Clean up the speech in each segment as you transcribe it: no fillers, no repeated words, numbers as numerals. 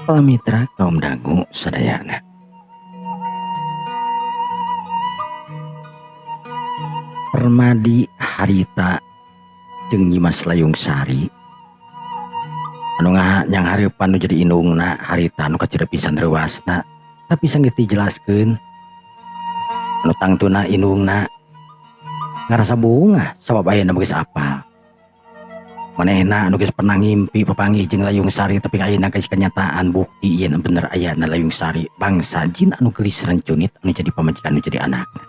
Palamitra kaum dangu sadayana. Permadi harita jeung Nyimas Layung Sari anu nyang hareupan nu jadi indungna harita anu kacida pisan reuasna tapi sanggeu dijelaskeun anu tangtuna indungna ngarasa bunga sabab ayeuna geus apal. Manehna anu geus pernah ngimpi papanggih jeung Layung Sari tapi ayeuna geus kenyataan bukti yen bener ayana Layung Sari bangsa jin anu geulis rencunit anu jadi pamajikan anu jadi anakna.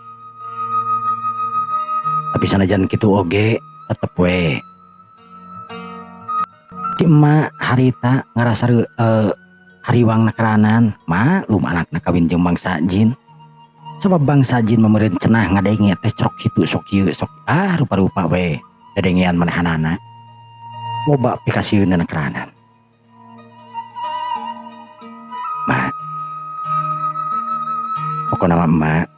Tapi sanajan kitu oge tetep we di emak harita ngarasa hariwang nakeranan maklum anakna kawin jeung bangsa jin sebab bangsa jin memeureun cenah ngadenge teh sok kitu sok ieu sok rupa-rupa we dadengean manehanana loba pikasieun nakeranan. Mak pokona emak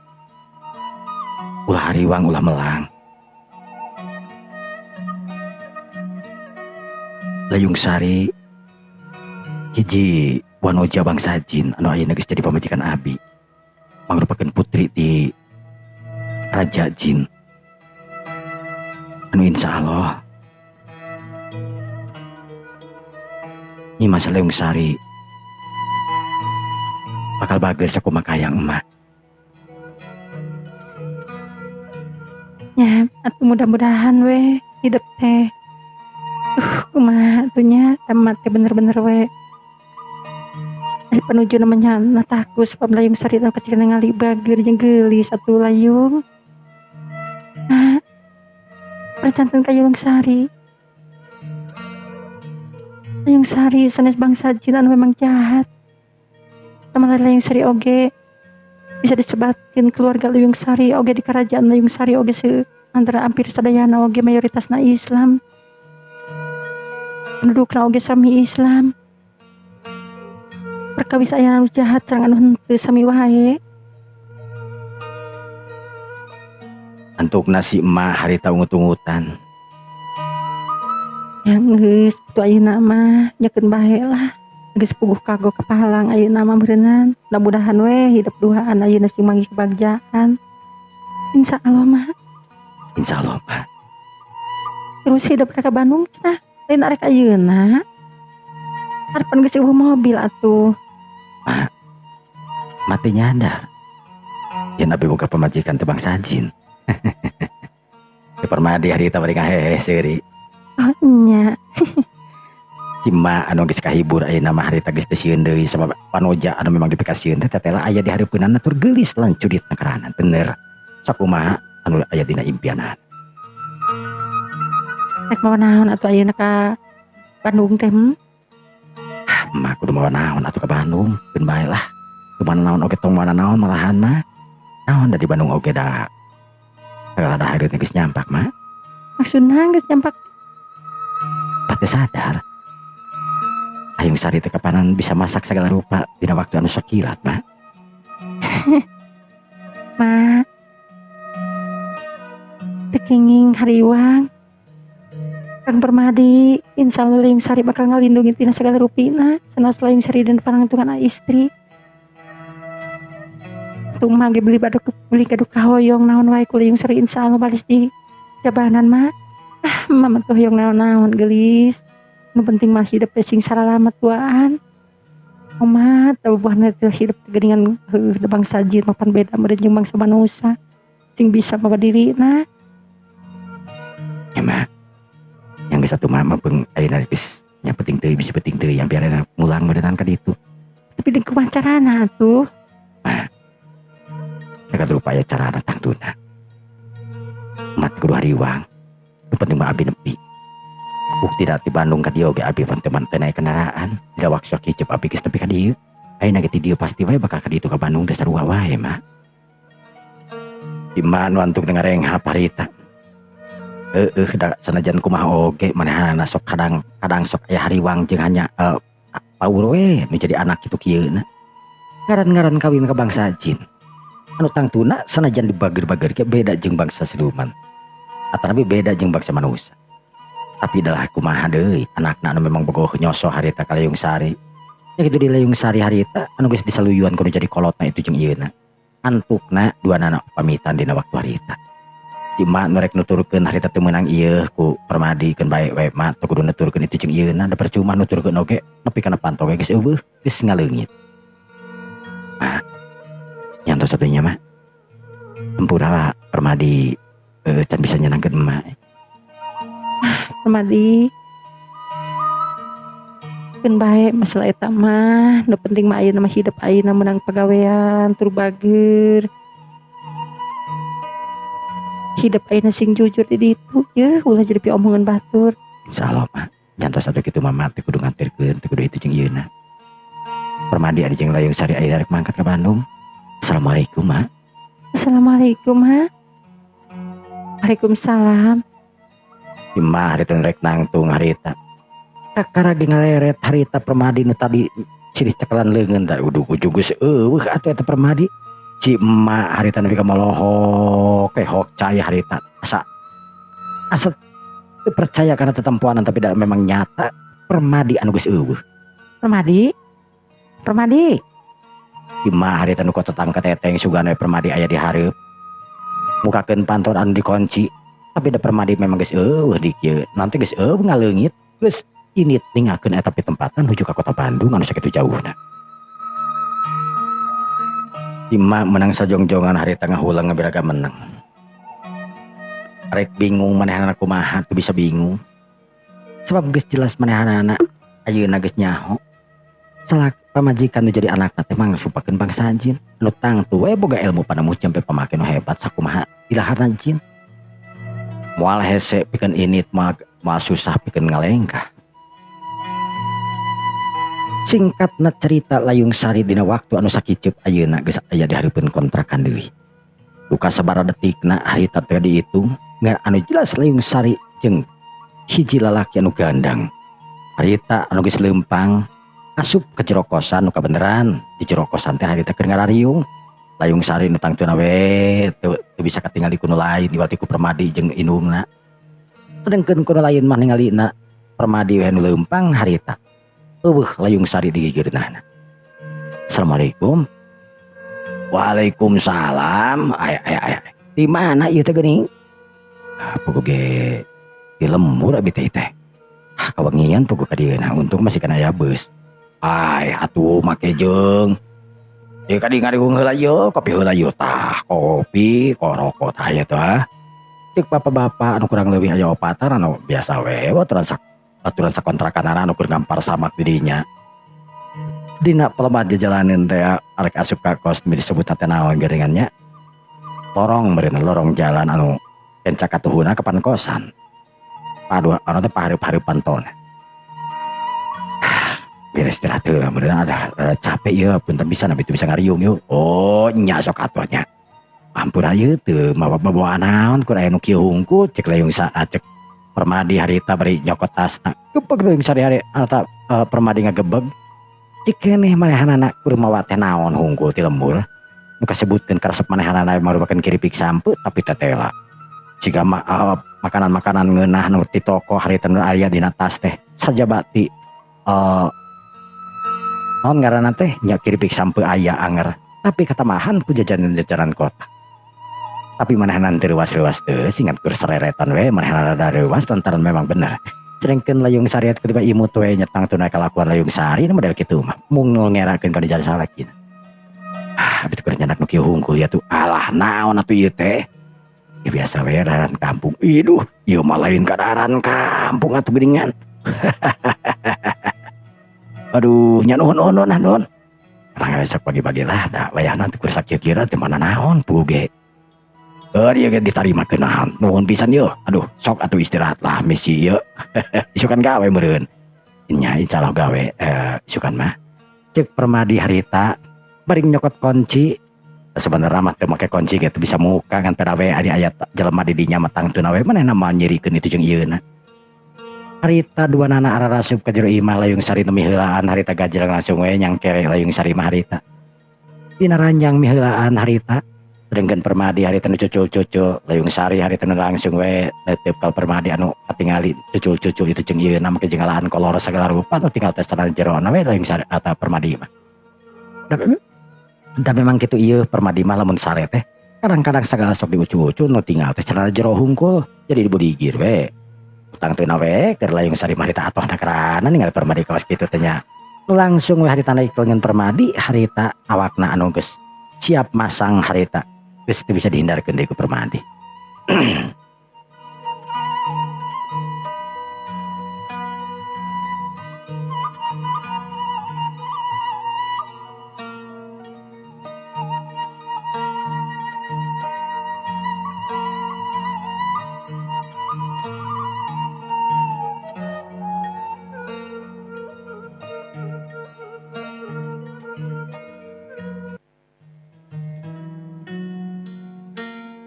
ulah hariwang ulah melang. Layung Sari hiji wanoja bangsa jin anu ayeuna geus jadi pamajikan abi mangrupakeun putri di raja jin anu insyaallah Nyimas Layung Sari bakal bager sakumaha hayang emak. Ya, atuh mudah-mudahan we hidup teh kumaha atunya tamat teh bener-bener we penuju namanya nataku sebab Layung Sari teh kecil ngali bager jeung geulis atuh Layung. Percanten ka Layung Sari. Layung Sari sanes bangsa jin anu memang jahat. Teman Layung Sari oge bisa disebatkeun keluarga Layung Sari oge di kerajaan Layung Sari oge antara hampir sadayana oge mayoritasna Islam. Pendudukna oge sami Islam. Perkawis aya anu jahat sareng anu henteu sami wae. Antukna si emak harita ungut-ungutan. Ya geus tu ayeuna mah nyakeun bae lah. Geus puguh kago kapahalang ayeuna mah beureunan. Mudah-mudahan we hidup duaan ayeuna sing manggih kebagjaan. Insyaallah mah. Insyaallah mah. Terus hidup ka Bandung cenah. Lain arek ayeuna harapan geus eueuh mobil atuh. Mati nyadar yen abi boga pamajikan teh bangsa jin. Teu permadi harita bari ngahehe seuri. Oh nya. Cima anu geus kahibur ayeuna mah harita geus teu sieun deui sabab panoja anu memang dipikasieun teh tetela aya di hareupeunana tur geulis lan cudit nakeranan bener sakumaha anu aya dina impianan. Rek mau naon atuh ayeuna ka Bandung teh? Emak kudu mawa naon atuh ka Bandung, keun bae lah. Kumaha naon oge tong mawa naon malahan mah. Naon da di Bandung oge da. Segala da hareut geus nyampak mah. Maksudna geus nyampak? Pate sadar. Layung Sari teh kapanan bisa masak segala rupa dina waktu anu sakilat mah. Ma. Tekenging hariwang. Kang Permadi, insyaallah Layung Sari bakal ngalindungi tina segala rupina, sanes Layung Sari dan panangtungan istri. Tumah ge beli kadu kahoyong naon wae ku Layung Sari insyaallah balis di jabanan mah. Mama tuh hoyong naon-naon geulis. Nu penting mah hidup teh sing salalamat tuaan. Umat buahna teh hidup geuningan heueuh bangsa jin mapan beda meureun jeung bangsa manusia sing bisa mawa dirina. Ya mah. Yang geus atuh mah beung ayeuna geus nya penting teuing bisa penting teuing yang biarana mulang meureunana ka ditu. Tapi di kumaha carana atuh? Mah. Teka rupaya carana tangtuna. Mat kudu hariwang. Nu penting mah abi nepi. Bukti da di Bandung ka dieu oge abi teman teh naik kendaraan. Da waktu hiceup abi geus nepi ka dieu. Ayeuna ge ti dieu pasti wae bakal ka ditu ka Bandung teh sarua wae mah. Di mana antuk dengareng harita. Da sanajan kumaha oge manehanana sok kadang sok aya hariwang jeung hanya paur we nu jadi anak kitu kieuna. Ngaran-ngaran kawin ka bangsa jin. Anu tangtuna sanajan dibager-bager ge beda jeung bangsa siluman. Atanabi beda jeung bangsa manusia. Tapi dah kumaha deui anakna anu memang bogoh nyoso harita ka Layung Sari. Ya gitu di layung sari harita anu geus disaluyuan kudu jadi kolotna itu jeung ieuna. Antukna duanana pamitan dina waktu harita. Cima norek nuturkeun harita teu meunang ieu ku Permadi keun bae we mah teu kudu nuturkeun itu jeung ieuna da percuma nuturkeun oge nepi kana pantoge geus eueuh geus ngaleungit. Mah nyantos satunya mah tempura Permadi can bisa nyenangkeun emak. Permadi keun bae masalah eta mah nu penting mah ayeuna mah hidup ayeuna menang pagawean tur bager. Hidup ayeuna sing jujur di ditu yeuh ulah jadi omongan batur. Insyaallah mah nyantos atuh kitu mah teu kudu ngantirkeun teu kudu itu jeung ieuna. Permadi ari jeung layung sari aya rek mangkat ka Bandung. Assalamualaikum mak. Assalamualaikum ha. Waalaikumsalam. Imah harita rek nangtung harita. Kakara ge ngaleret harita Permadi nu tadi cirih cekelan leungeun da ujug-ujug geus eueuh atuh eta Permadi. Si emak harita nepi ka molohok hok caya harita asa teu percaya karena tetempuanan tapi da memang nyata Permadi anu geus eueuh. Permadi Imah harita nu kotetang keteteng sugana Permadi aya di hareup. Mukakeun pantor anu dikunci tapi da Permadi memang geus eueuh di kieu nanti geus eueuh ngaleungit geus init ningakeun eta pi tempatan nuju ka kota Bandung anu sakitu jauhna. Imah menang sajongjongan harita ngahulang ngabiraga menang. Rek bingung manehanana kumaha teu bisa bingung. Sebab geus jelas manehanana ayeuna geus nyaho. Salak pamajikan nu jadi anakna teh mah ngasupakeun bangsa jin. Anu tangtu we boga ilmu panamuh jampe pamake nu hebat sakumaha ilaharna jin. Moal hese pikeun init moal susah pikeun ngalengkah. Singkatna cerita layung sari dina waktu anu sakiceup ayeuna geus aya di hareupeun kontrakan deui. Duka sabaraha detikna harita teh diitung ngan anu jelas layung sari jeung hiji lalaki anu gandang. Harita anu geus leumpang asup ke jero kosan nu kabeneran di jero kosan teh harita keur ngarariung. Layung sari nu tangtuna we teu bisa katingali ku nu lain diwati ku Permadi jeung indungna. Sedengkeun ku nu lain mah ningalina Permadi we nu leumpang harita. Eueuh layung sari digigirna. Assalamualaikum. Waalaikumsalam. Aya. Di mana ieu teh geuning? Puguh ge di lembur abi teh. Kawengian puguh ka dieu nah untung masih kana aya beus. Atuh make jeung. Ieu ka di ngariung heula yeuh, kopi heula yeuh tah. Kopi, koroko tah aya tah. Cek bapak-bapak anu kurang leuwih aya opatan anu biasa we aturan sakontrakan anu keur ngampar samak di dinya. Dina pelemat dijalaneun teh arek asup ka kos disebut teh naon geuningannya. Lorong meureun lorong jalan anu kencak katuhuna ka pan kosan. Padua anu teh pahareup-hareupan tona. Beres istirahat heula meureun ada capek ieu punten bisa nabi teu bisa ngariung yeuh. Oh nya sok atuh nya. Ampura ieu teu mawa naon kur aya nu kieu hungkul cek layung saat cek Permadi harita bari nyokot tasna. Gebeg layung sari harita Permadi ngagebeg. Cik keneh manehanana kur mawa teh naon hungkul ti lembur. Nu kasebutkeun karesep manehanana marupakeun kiripik sampe tapi tetela. Jika makanan-makanan ngeunah nu ti toko harita nu aya dina tas teh sajabati naon ngaranna teh nya kiripik sampe aya anger tapi katamahan ku jajanan-jajanan kota. Tapi manehanan teu reuas-reuas teu singat kur sareretan we manehanan rada reuas lantaran memang bener. Sedengkeun layung sari ketiba imut we nyetang tunai kalakuan layung sari nu model kitu mah mung ngerakeun ka di jalan salakina. Abi teu keur nyandak nu kieu hungkul ya tuh alah naon atuh ieu teh. Ya biasa we daharan kampung. Iduh, ieu mah lain ka daharan kampung atuh geuningan. Aduh, nya nuhun. Mangga besok pagi-pagi lah da wayahna teu keur sakira teh mana naon puguh ge. Ieu ge ditarimakeun naon. Nuhun pisan yeuh. Aduh, sok atuh istirahat lah misi ieu. Isukan gawe meureun. Nya insyaallah gawe isukan mah. Cek Permadi harita baring nyokot kunci. Sebenarnya mah teu make kunci ge teu bisa muka ngan pada we ari aya jelema di dinya mah tangtuna we manehna mah nyirikeun itu jeung ieuna. Harita duanana ararasup ka jero imah layung sari nu miheulaan harita gajel langsung we nyangkere layung sari mah harita. Dina ranjang miheulaan harita Sedangkan Permadi hari tanu cucul-cucul Layung Sari hari tanu langsung we netep kal Permadi anu katingali cucul-cucul itu jeung ieu nama kejengalaan kolor segala rupa anu tinggal tes tanah jerona we Layung Sari atau Permadi mah. Da memang kitu ieu Permadi mah lamun sare teh kadang-kadang segala sok diucu-ucu nu tinggal tes tanah jero hungkul jadi dibudigir we. Utang teu we keur Layung Sari mah harita atoh nakarana ningali Permadi kawas kitu teh nya. Langsung we harita naik lengan Permadi harita awakna anu geus siap masang harita. Geus teu bisa dihindarkeun deui ku Permadi.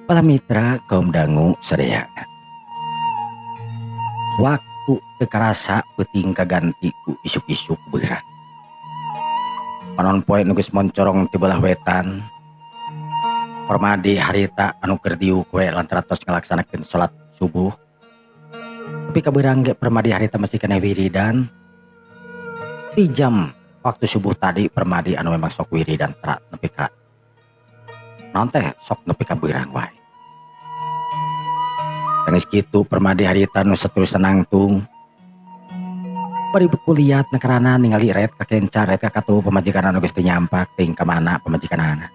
Para mitra kaum dangu sareana. Waktu teu karasa peuting kaganti ku isuk-isuk beurang. Panon poe nu geus moncorong ti belah wetan. Permadi harita anu keur diuk we lantaran tos ngalaksanakeun salat subuh. Tapi kabeurang ge Permadi harita masih kena wiridan. Di jam waktu subuh tadi Permadi anu memang sok wiridan tara nepi ka naon teh sok nepi ka beurang wae. Tangis kitu Permadi harita nu saterusna nangtung. Bari kuliat nakarana ningali ret kakencar ret kakatu pamajikan anu geus teu nyampak teuing ka mana pamajikanana.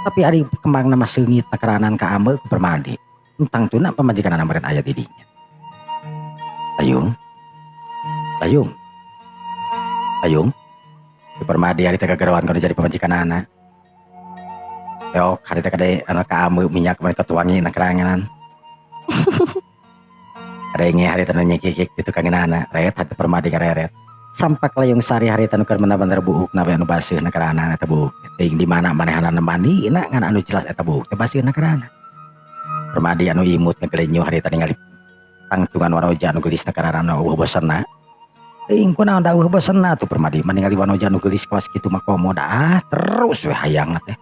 Tapi ari kembangna mah seungit nakaranan ka ameu ku Permadi. Entang tuna pamajikanana meureun aya di dinya. Layung. Layung. Layung. Di Permadi harita kagarawan kana jadi pamajikanana. Yok harita kade anu ka ameu minyak mah tuangi nakaranganan. Renge hari tanu nyekik itu kangenana ret hati Permadi kareret sampak Layung Sari hari tanu keur bener-bener buuk na anu baseuh na karana eta buuk teuing di mana manehanana mandi na ngan anu jelas eta buuk teh baseuh na karana. Permadi anu imut ngagelenyo hari tanu ningali tangtungan wanoja anu geulis na karana anu eueuh bosenna teuing kunaon da eueuh bosenna tuh Permadi mah ningali wanoja anu geulis kawas kitu mah komo dah terus we hayang teh.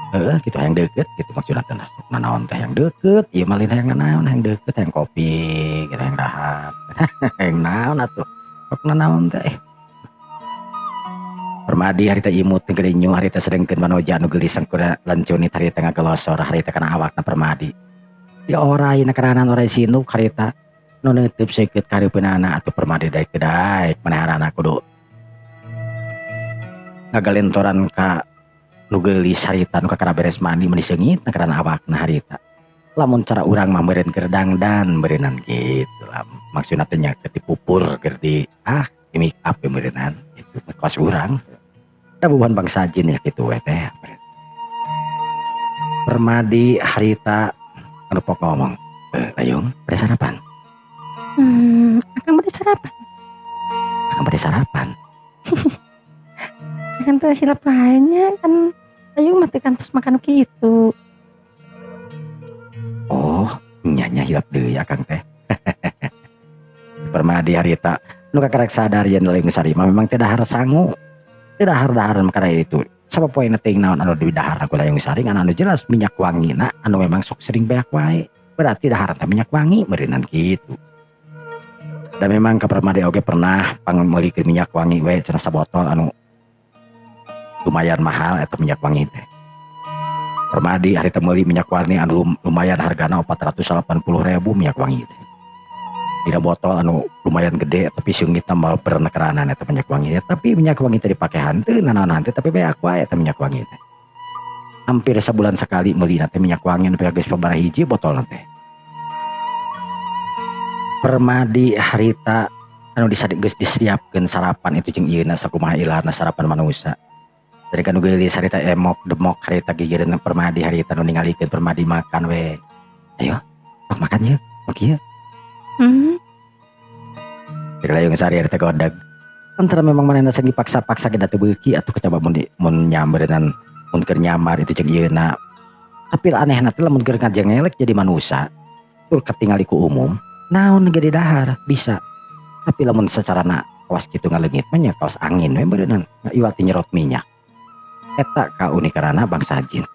Gitu yang deket gitu maksudnya teh nanaon teh yang deket ieu mah yang nanaon yang deket yang kopi gitu yang dahar yang naon atuh kok nanaon teh Permadi harita imut ngeureunyu harita sedengkeun wanoja anu geulis sangkura lencunit harita ngagelosor harita kana awakna Permadi ya orai nakaranan orai sinuk harita nu neuteub seukeut kareupeunana atuh Permadi daek daek manehanana kudu ngagalentoran ka nu geulis harita nu kakara beres mandi meni seungit karena awakna harita lamun cara urang mah meureun keur dangdan beureunan kitu lah maksudna teh nya keur dipupur keur di make up beureunan itu kos urang da bubuhan bangsa jin ya kitu we teh. Permadi harita anu pok ngomong Layung bade sarapan. Akang bade sarapan. Akang bade sarapan. Kan teh silap lainnya kan Layung mah teu kantos makan kitu. Oh, nya hilap deui akang teh. Permadi harita nu kakarek sadar yen Layung Sari mah memang teu dahar sangu. Teu dahar-dahar makana itu. Sabab poe teuing naon anu didahar ku Layung Sari ngan anu jelas minyak wangina anu memang sok sering beak wae. Berarti dahar teh minyak wangi beureunan kitu. Dan memang ka Permadi oge pernah pangeulikeun minyak wangi we cenah sabotol anu lumayan mahal eta minyak wangi teh. Permadi harita meuli minyak wangi anu lumayan hargana 480.000 minyak wangi teh. Dina botol anu lumayan gede tapi seungit tambal bernekaranan eta minyak wangi teh. Tapi minyak wangi teh dipake hanteu nanaon teh tapi beak wae eta minyak wangi teh. Hampir sebulan sekali meulina teh minyak wangi anu geus pabaraha hiji botolna teh. Permadi harita anu geus disiapkeun sarapan itu jeung ieuna sakumaha ilahna sarapan manusa. Dari kan geulis harita emok demok harita gigireun Permadi harita nu ningalikeun Permadi makan we. Ayo, sok makan ye, sok kieu. Cek Layung Sari harita godag. Antara memang manehna segi paksa-paksa kita teu beuki atuh kecaba mun nyambeureunan mun keur nyamar itu jeung ieuna. Tapi anehna teh lamun keur ngajengelek jadi manusia, tur ketingali ku umum, naon ge dahar bisa. Tapi lamun sacarana kawas kitu ngaleungit mah nya kawas angin we beureunan, iwati nyerot minyak. Eta kaunikarana bangsa jin.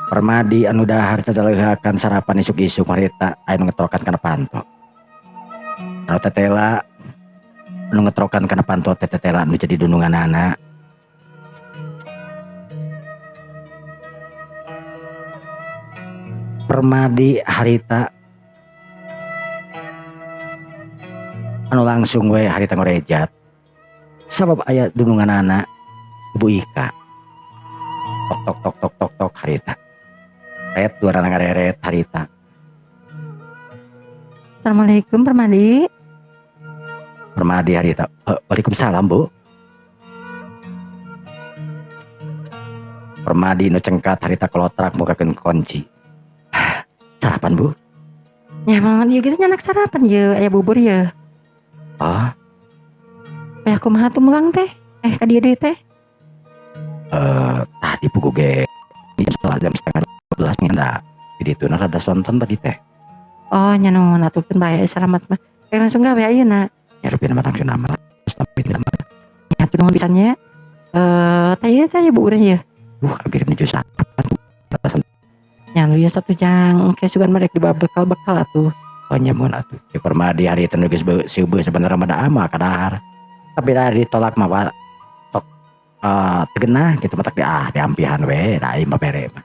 Permadi anu dahar cacalehakan sarapan isuk-isuk harita anu ngetrokan kana panto. Anu tetela anu ngetrokan kana panto tetela anu jadi dunungan anak. Permadi harita anu langsung we harita ngorejat sabab aya dunungan anak Bu Ika tok harita ret dua anak ngareret harita. Assalamualaikum Permadi. Permadi harita waalaikumsalam Bu. Permadi nu cengkat harita kelotrak mukakeun kunci. Sarapan Bu? Ya Mamat ieu gitu nyanak sarapan ye aya bubur ye. Oh, Aya kumaha tuh mulang teh? Ka dieu deui teh. tadi pugu ge jam setengah 12 nya di ditu rada sonton tadi teh. Oh nya nuhun atukeun bae selamat mah. Langsung gawe ayeuna. Nyarupin mah langsung nama. Tapi nama. Ya atuh nuhun pisannya. Teh bu urang ye. Hampir menuju sarapan. Nya lu ya satu jang engke sugan merek dibawa bekal-bekal atuh. Oh nyamun atuh. Si Permadi hari itu geus seubeul sebenarnya mah da ama kadahar. Tapi da ditolak mah Pak. Tok tegenah kitu mah tak diampihan we da ieu mah bere mah.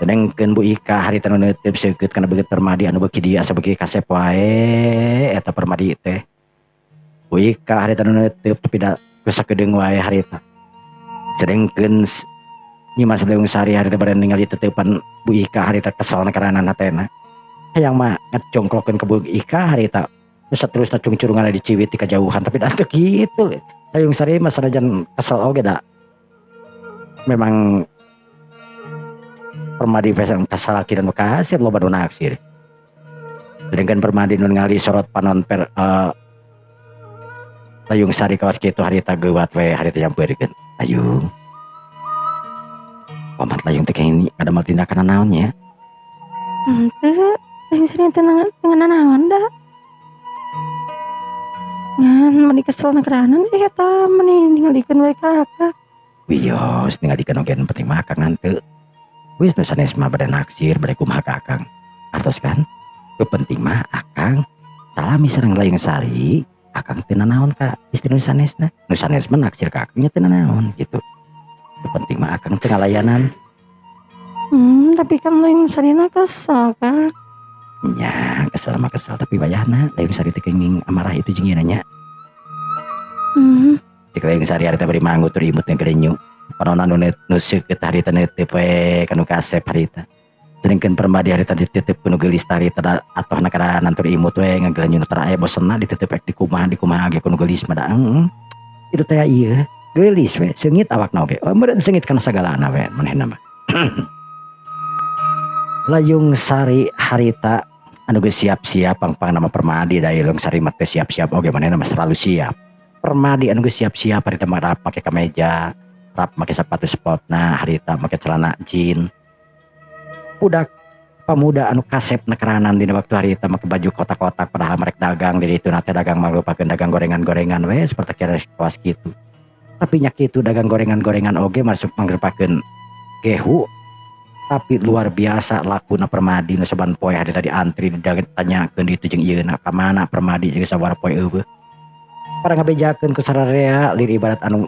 Sedengkeun Bu Ika hari tanu neuteub seukeut kana beungeut Permadi anu beuki dia sabeuki kasep wae eta Permadi teh. Bu Ika hari tanu neuteub tapi da geus sakedeung wae harita. Sedengkeun Nyi Mas Leung Sari hari teh bareng ningali teteupan Bu Ika hari teh kesel karana natena. Hayang mah ngacongklokeun ke Bu Ika harita. Terus saterusna cungcurungan di ciwit di kajauhan tapi da teu kitu. Leung Sari mah sanajan kesel oge da. Memang Permadi pesan kasalaki dan bekasir loba nu naksir. Sedangkan Permadi nu ningali sorot panon Leung Sari kawas kitu harita geuwat we harita nyampeurkeun. Ayung. Pamat Layung teh ini ada mal tindakan naonnya. Henteu, yang sering tenang naon da. Ngan meni kesel nakeranan eta meni ningalikeun we ka Akang. Wios ningalikeun oge penting mah Akang henteu. Wis nu sanes mah bade naksir bade kumaha ka Akang. Artos kan? Teu penting mah Akang salami sareng Layung Sari, Akang teu nanaon ka istri nu sanesna. Nu sanes mah naksir ka Akang nya teu nanaon gitu. Teu penting mah Akang teu ngalayanan. Tapi kan Layung Sarina kesel Kang. Nya kesel mah kesel tapi wayahna Layung Sari teh kenging amarah itu jeung ieu nya. Cek Layung Sari harita bari manggut tur imut yang gerenyu. Panonna nu seukeut harita neuteub we kanu kasep harita. Sedengkeun Permadi harita dititip ku nu geulis harita atohna kadahanan tur imut we ngagelenyu nu tara aya bosenna dititip ek di kumaha ge ku nu geulis mah da. Itu teh ieu geulis we seungit awakna oge. Meureun seungit kana sagalana we manehna mah. Layung Sari harita anu geus siap-siap pang nama Permadi da Layung Sari mah teh siap-siap oge manehna mah selalu siap. Permadi anu geus siap-siap harita mah rap make kameja, rap make sepatu spotna, harita make celana jean. Budak pamuda anu kasep nakeranan dina waktu harita make baju kotak-kotak padahal merek dagang di ditu teh dagang mangrupakeun dagang gorengan-gorengan we seperti kira kawas kitu. Tapi nya kitu dagang gorengan-gorengan oge masuk mangrupakeun gehu. Tapi luar biasa lakuna Permadi nu saban poe harita diantri ditanyakeun ditu jeung ieuna ka mana Permadi jeung sabaraha poe eueuh. Para ngabejakeun ku sararea lir ibarat anu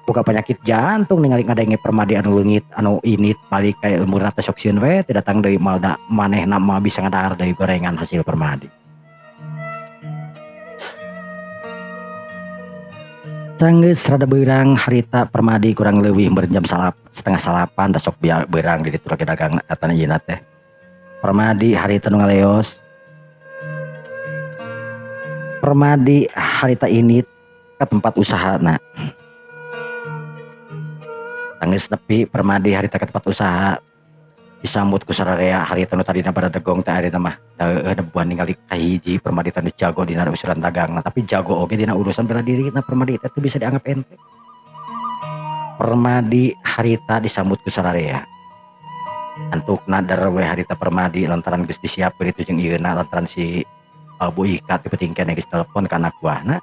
boga penyakit jantung ningali ngadenge Permadi anu leungit anu init balik ka ilmuna teh sok sieun we teu datang deui malda manehna mah bisa ngadahar deui gorengan hasil Permadi. Sanggeus rada beurang harita Permadi kurang leuwih berjam setengah salapan da sok beurang di ditu dagang katana ieu teh. Permadi harita nu ngaleos. Permadi harita init ka tempat usahana. Sanggeus nepi Permadi harita ka tempat usaha disambut ku sararea harita nu tadina baradegong teh harita mah buan ningali kahiji Permadi teh jago dina urusan dagang tapi jago oge dina urusan bela diri na Permadi teh bisa dianggap ente. Permadi harita disambut ku sararea. Antukna darwe harita Permadi lantaran geus disiapkeun itu jeung ieuna lantaran si Bu Ika teh penting keneh geus telepon ka anak buahna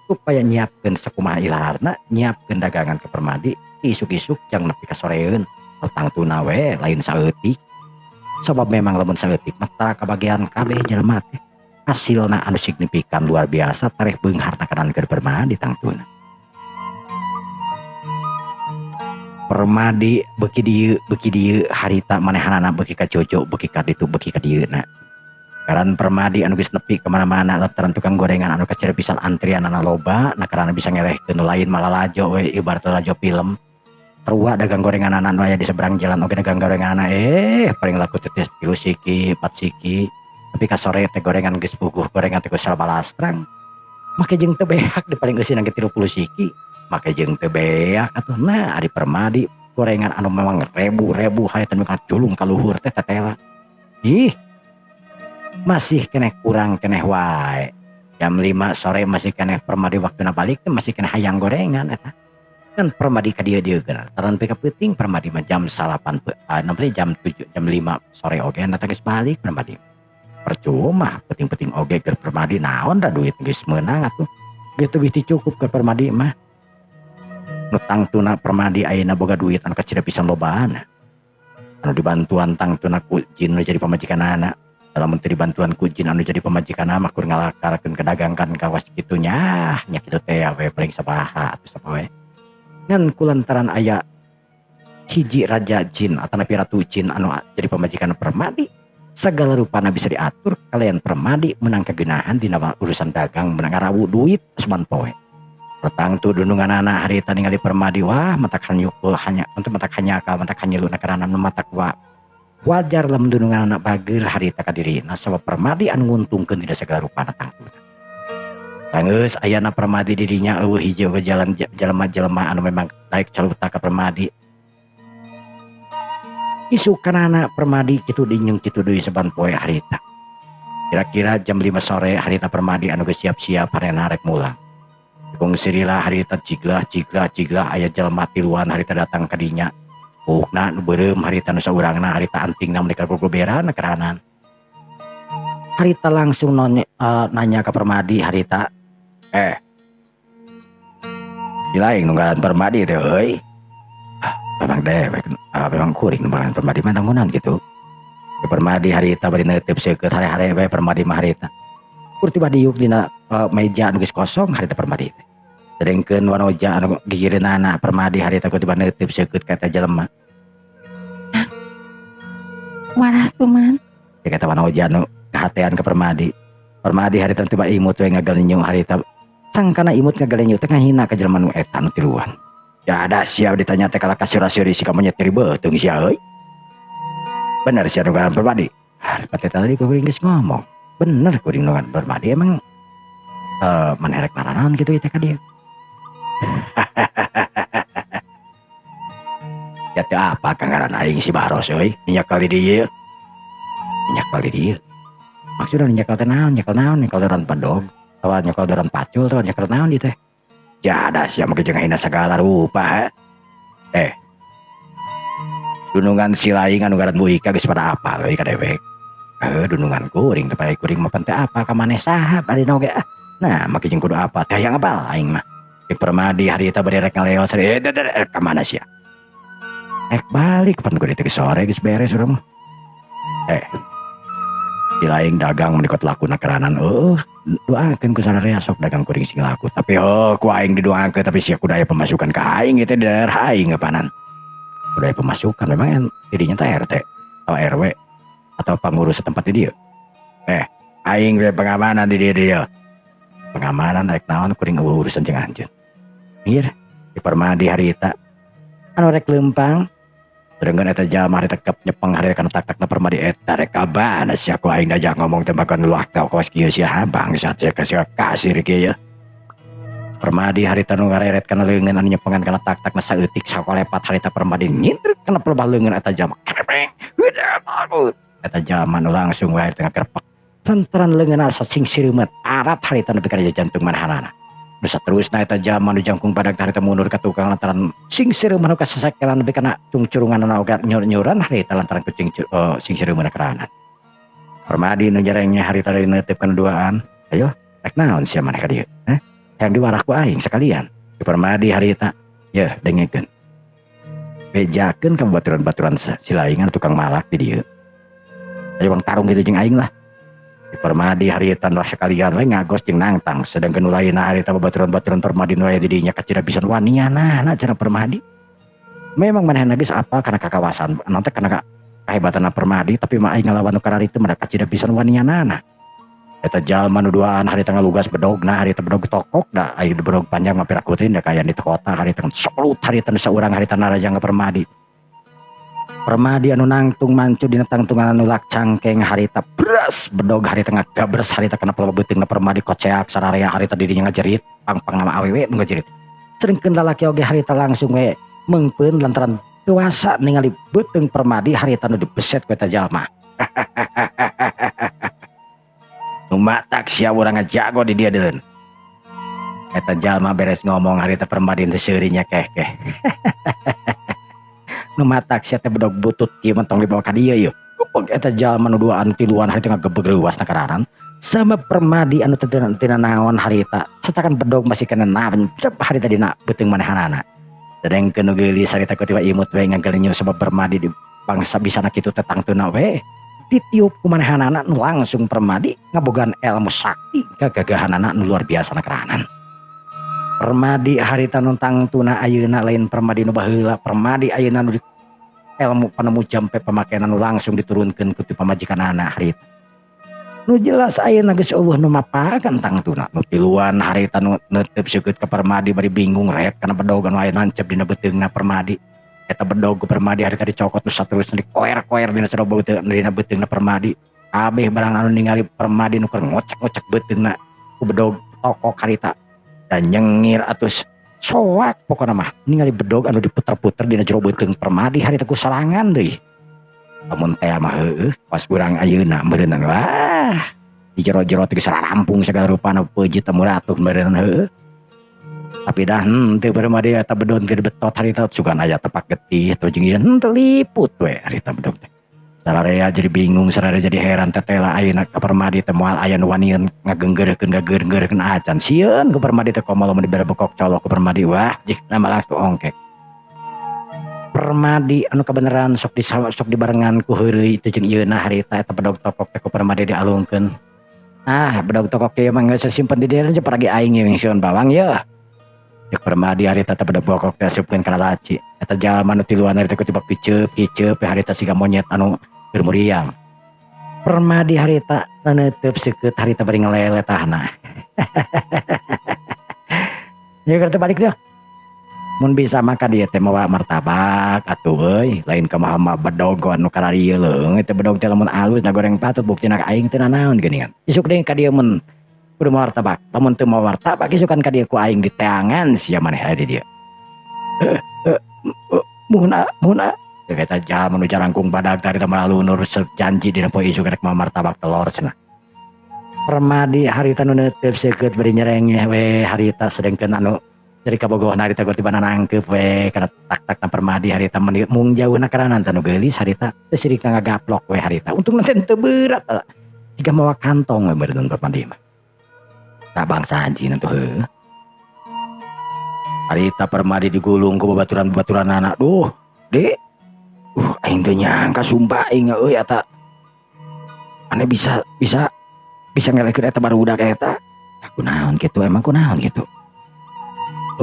supaya nyiapkeun sakumaha ilaharna nyiapkeun dagangan ke Permadi isuk-isuk jang nepi ka soreun tangtuna we lain saeutik. Sebab memang lamun saeutik mah tara kabagian kabeh jelema teh hasilna anu signifikan luar biasa tareh beunghar takanan keur permadi tangtuna. Permadi beuki dieu harita manehanana beuki ka jojo beuki ka ditu beuki ka dieuna. Karan permadi anu geus nepi kemana-mana lantaran tukang gorengan anu kacere pisan antrianana loba na karana bisa ngerehkeun lain malah lajo we ibarat lajo film. Terua dagang gorengan anu aya di seberang jalan oge dagang gorengan paling laku teh 3 siki 4 siki tapi ka sore teh gorengan geus puguh gorengan teh geus salbalastrang make jeung teu beak di paling eusin ge 30 siki make jeung teu beak atuh. Nah ari permadi gorengan anu memang rebu-rebu hayatan ka culung ka luhur teh tetela ih masih keneh kurang keneh wae jam 5 sore masih keneh permadi waktuna balik teh masih keneh hayang gorengan eta kan permadi ka dieu geuna taran pika peuting permadi mah jam 8 namanya jam 7 jam 5 sore oge na geus balik permadi percuma penting-penting oge keur permadi naon da duit geus meunang atuh geus teu bisa cukup keur permadi mah nu tangtuna permadi ayeuna boga duit anu kacida pisan lobaan anu dibantuan tangtuna ku jin nu jadi pamajikanana dalam menteri bantuan ku jin anu jadi pamajikanana mah kur ngalakarkeun kedagangkan kawas kitunya nya kitu teh we paling sabaha atuh sapoe ngan kulantaran aya hiji raja jin atau napi ratu jin anu jadi pemajikan permadi segala rupana bisa diatur kalian permadi menang kegenahan dina urusan dagang menang ngarawu duit seman poe petang tu dunungan anak harita ningali permadi wah matak hanyukul hanya untuk matak hanyaka matak hanyilu nakarana matak wa wajar lamun dunungan anak bageur harita ka dirina sabab permadi anu nguntungkeun dina segala rupana tangtuna. Tanggeus ayana permadi dirinya eueuh hiji we jalan jelema-jelema anu memang daek caluta ka permadi. Isukanana permadi kitu dinyung kitu deui saban poe harita. Kira-kira jam 5 sore harita permadi anu geus siap-siap harena rek mulang. Kung sirila harita ciglah aya jelema tiluan harita datang ka dinya. Pukna nu beureum harita nu saurangna harita antingna mereka gogoberan keranan. Harita langsung nanya ke permadi harita Ilaing nunggalan permadi teh euy. Memang dewek memang kuring nunggalan permadi mah tanggunan gitu. Ke permadi harita bari neuteup seukeut hare-hare we permadi mah harita. Kur tiba diuk dina meja anu geus kosong harita permadi teh. Derengkeun wanoja anu gigireunana permadi harita ku tiba neuteup seukeut ka eta jelema. Warah tuh man. Kata wanoja anu kahatean ke permadi. Permadi harita tiba imut we ngagalinyu harita sangkana imut ngagalinyu teh ngahina ka jelema nu eta nu tiluan. Ya ada sia ditanya teh kala kasura-suri si kamu nyetir beuteung sia euy. Bener sia nu ngaran permadi. Pate tadi kuring geus ngomong. Bener kuring nu ngaran permadi emang manerek naranan gitu teh ka dieu. Ya teh apa kang ngaran aing si Baros euy. Nyak kali dieu. Nyak kali dieu. Maksudnya nyekal teh naon, nyekal doran pandog, tawa nyekal doran pacul, tawa nyekal naon ieu teh. Ya ada sia make jeung ayeuna sagala rupa. Dunungan si laing anu ngaran Buika geus pada apal euy ka dewek. Dunungan kuring teh pae kuring mah teh apa ka maneh saha bari noge. Nah, make jeung kudu apa teh hayang apal aing mah. Di permadi harita bari rek ngaleos ka mana sia. Balik pan kudu teh sore geus beres urang mah. Dilaing dagang menikot laku nakeranan doakeun ku sadarea sok dagang kuring sing laku tapi ku aing didoakeun tapi sia kudu aya pemasukan ka aing itu di daerah aing ngapanan kudu aya pemasukan memang dirinya teh RT atau RW atau pengurus setempat di dieu aing we pengamanan di dieu pengamanan rek naon kuring urusan jeung anjeun ieu di permadi harita anu rek leumpang dengan eta jalma harita kep nyepeng hari kana tak-takna permadi eta rek abana sia ku aing dajak ngomong teh bakal luak kos kieu sia bangsat sia kasir kieu permadi harita nu ngareret kana leungeun anu nyepengan kana tak-takna saeutik sakolepat harita permadi nyintrik kana pelebah leungeun eta jalma krepeng eta jalma nu langsung wae tengah kerpek lantaran leungeun asa sing sireumet arat harita nepi ka jantung manahanana bisa terus na eta jalma nu jangkung badag harita mundur ka tukang lantaran sing sireuman nu kasasakelan nepi kana cungcurungan oga nyur-nyuran harita lantaran kucing sing sireuman keranan. Permadi nu jarengnya harita dari neuteup kana duaan. Ayo, rek naon sia maneh ka dieu? Hayang diwarak ku aing sekalian. Di permadi harita, ya dengekeun. bejakeun ka baturan-baturan silaingan tukang malak di dieu. Aya bang tarung gitu jeung aing lah. Di Permadi harita nu sakalian we ngagos jeung nangtang sedangkeun nu lainna harita baturan-baturan Permadi nu aya di dinya kacida pisan wanianana cenah Permadi. Memang manehna geus apa karena kakawasan anu teh kana kahebatanna Permadi tapi mah aing ngalawan nu karari teh mah kacida pisan wanianana. Eta jalma nu duaan harita ngalugas bedogna harita bedog tokok da aya bedog panjang mah pirakutin da kaya di kota harita solut harita nu saurang harita narajang ka Permadi. Permadi anu nangtung mancu dina tangtungan anu lak cangkeng harita beras bedog harita ngagabres harita kana pelebeuteungna Permadi koceak sararea harita dirinya ngajerit pang-pang nama awewe nu ngajerit. Ceurengkeun lalaki oge harita langsung we meungpeun lantaran tuasa ningali beuteung Permadi harita nu dibeset ku eta jalma. Nu matak sia urang ngajago di dieu deun. Eta jalma beres ngomong harita Permadi teh seurinya keh-keh. Nu matak sia teh bedog butut kieu mentong dibawa ka dieu yeuh. Eta jalma nu duaan tiluan harita ngagebeg leuwasna kararan sama Permadi anu teu tina naon harita sacakan bedog masih kena nancep harita dina beuteung manehanana. Sedengkeun nu geulis harita kutiba imut we ngageuleunyeun sabab Permadi di bangsa bisana kitu teh tangtuna we ditiup ku manehanana nu langsung Permadi ngabogaan ilmu sakti gagahanana nu luar biasa na karanan. Permadi harita nu tangtuna ayeuna lain Permadi nu baheula Permadi ayeuna nu ilmu panemu jampe pamakean anu langsung diturunkeun ku ti pamajikanana harita. Nu jelas ayeuna geus eueuh nu mapakan tangtuna nu tiluan harita nu neuteub seukeut ka Permadi bari bingung ret kana bedog anu aya nancep dina beuteungna Permadi. Eta bedog ku Permadi harita dicokot nu saterusna dikoer-koer dina sarua dina beuteungna Permadi. Kabeh barang anu ningali Permadi nu keur ngocek-ngocek beuteungna ku bedog tokok harita dan nyengir atus soak pokona mah ningali bedog anu diputer-puter dina jero beuteung Permadi harita ku salangan deui. Lamun teh mah heueuh pas urang ayeuna meureunna wah di jero-jero teh geus rampung sagala rupana peujit teh muratuh meureunna heueuh. Tapi dah teu Permadi eta bedog teu betot harita sugan aya tepak getih teu jeung ieu teu liput we harita bedog teh. Sararea jadi bingung sararea jadi heran tetela ayeuna ka Permadi teh moal aya nu wanian ngagenggeurkeun acan sieun ku Permadi teh komo lamun dibere bekok colok ku Permadi wah jikna malah ku ongkek. Permadi anu kabeneran sok dibarengan ku heureuy teu jeung ieuna harita eta bedog tokok teh ku Permadi dialungkeun. Ah bedog tokok ieu mah geus simpen di dieu teh paragi aing yang sieun bawang yeuh. Cek Permadi harita teh bedog tokok teh asupkeun kana laci. Eta jalma nu tiluan harita kutibak kiceup harita siga monyet anu keur muriang. Permadi harita neuteub seukeut harita bari ngaleletahna. Ya keur balik deh. Mun bisa maka dia teh mawa martabak atuh euy, lain ka mah bedog anu kararieu leung eta bedog teh lamun alus na goreng patut buktina ka aing teu nanaon geuningan. Isuk deui ka dieu mun kudu martabak, lamun teu mawa martabak isukan ka dieu ku aing di teangan sia maneh aya di dieu. Muhuna eta jalma nu jarangkung badag dari malah lunur janji dina poe isuk rek mawa martabak telur cenah. Permadi harita nu neuteub seukeut bari nyerengeh we harita sedengkeun anu dari kabogohna harita gortibana nangkeup we kana tak-takna Permadi harita mung jauhna karanan teh nu geulis harita teu sirikna ngagaplok we harita. Untungna teu berat jiga mawa kantong we meureun Permadi mah. Tak bangsa anjing tuh heuh. Harita Permadi digulung ku babaturan-babaturan anak. Duh, Dek. Aing teu nyangka sumpah aing euy eta. Ane bisa ngelekeun eta barudak eta. Kunaon kitu emang kunaon kitu.